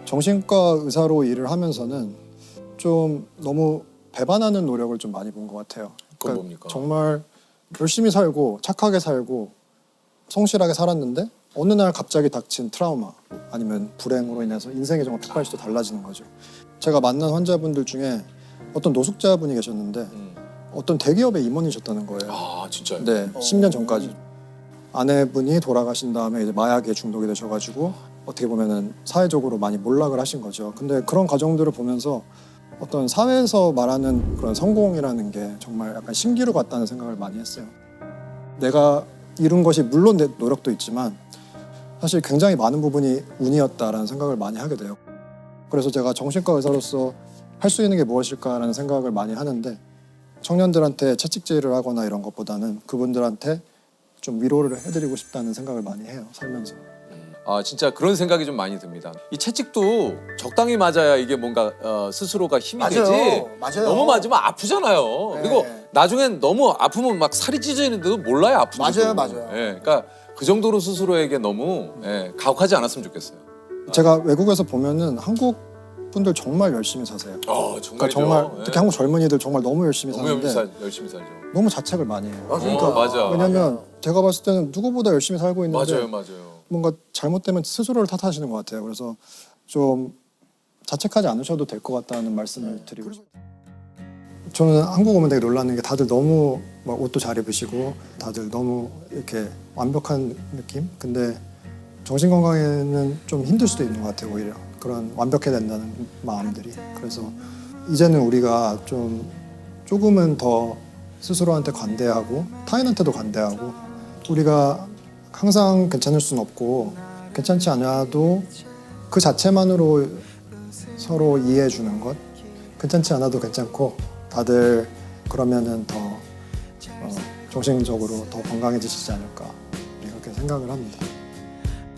정신과 의사로 일을 하면서는 좀 너무 배반하는 노력을 좀 많이 본 것 같아요. 그건 뭡니까? 정말 열심히 살고 착하게 살고 성실하게 살았는데 어느 날 갑자기 닥친 트라우마 아니면 불행으로 인해서 인생이 정말 180도 달라지는 거죠. 제가 만난 환자분들 중에 어떤 노숙자분이 계셨는데 어떤 대기업의 임원이셨다는 거예요. 아 진짜요? 네, 10년 전까지. 아내분이 돌아가신 다음에 이제 마약에 중독이 되셔가지고 어떻게 보면은 사회적으로 많이 몰락을 하신 거죠. 근데 그런 과정들을 보면서 어떤 사회에서 말하는 그런 성공이라는 게 정말 약간 신기루 같다는 생각을 많이 했어요. 내가 이룬 것이 물론 내 노력도 있지만 사실 굉장히 많은 부분이 운이었다라는 생각을 많이 하게 돼요. 그래서 제가 정신과 의사로서 할 수 있는 게 무엇일까라는 생각을 많이 하는데 청년들한테 채찍질을 하거나 이런 것보다는 그분들한테 좀 위로를 해드리고 싶다는 생각을 많이 해요, 살면서. 진짜 그런 생각이 좀 많이 듭니다. 이 채찍도 적당히 맞아야 이게 뭔가 스스로가 힘이 되지. 맞아요. 너무 맞으면 아프잖아요. 네. 그리고 나중엔 너무 아프면 막 살이 찢어지는데도 몰라요, 아픈지. 맞아요. 그러니까 그 정도로 스스로에게 너무 가혹하지 않았으면 좋겠어요. 제가 외국에서 보면은 한국 분들 정말 열심히 사세요. 정말이죠. 그러니까 정말 특히 한국 젊은이들 정말 너무 열심히 너무 사는데 열심히 살죠. 너무 자책을 많이 해요. 맞아. 왜냐면 제가 봤을 때는 누구보다 열심히 살고 있는데 맞아요. 뭔가 잘못되면 스스로를 탓하시는 것 같아요. 그래서 좀 자책하지 않으셔도 될 것 같다는 말씀을 드리고 싶어요. 저는 한국 오면 되게 놀라는 게 다들 너무 막 옷도 잘 입으시고 다들 너무 이렇게 완벽한 느낌? 근데 정신건강에는 좀 힘들 수도 있는 것 같아요. 오히려 그런 완벽해야 된다는 마음들이. 그래서 이제는 우리가 좀 조금은 더 스스로한테 관대하고 타인한테도 관대하고 우리가 항상 괜찮을 수는 없고 괜찮지 않아도 그 자체만으로 서로 이해해 주는 것 괜찮지 않아도 괜찮고 다들 그러면은 더 정신적으로 더 건강해지시지 않을까 그렇게 생각을 합니다.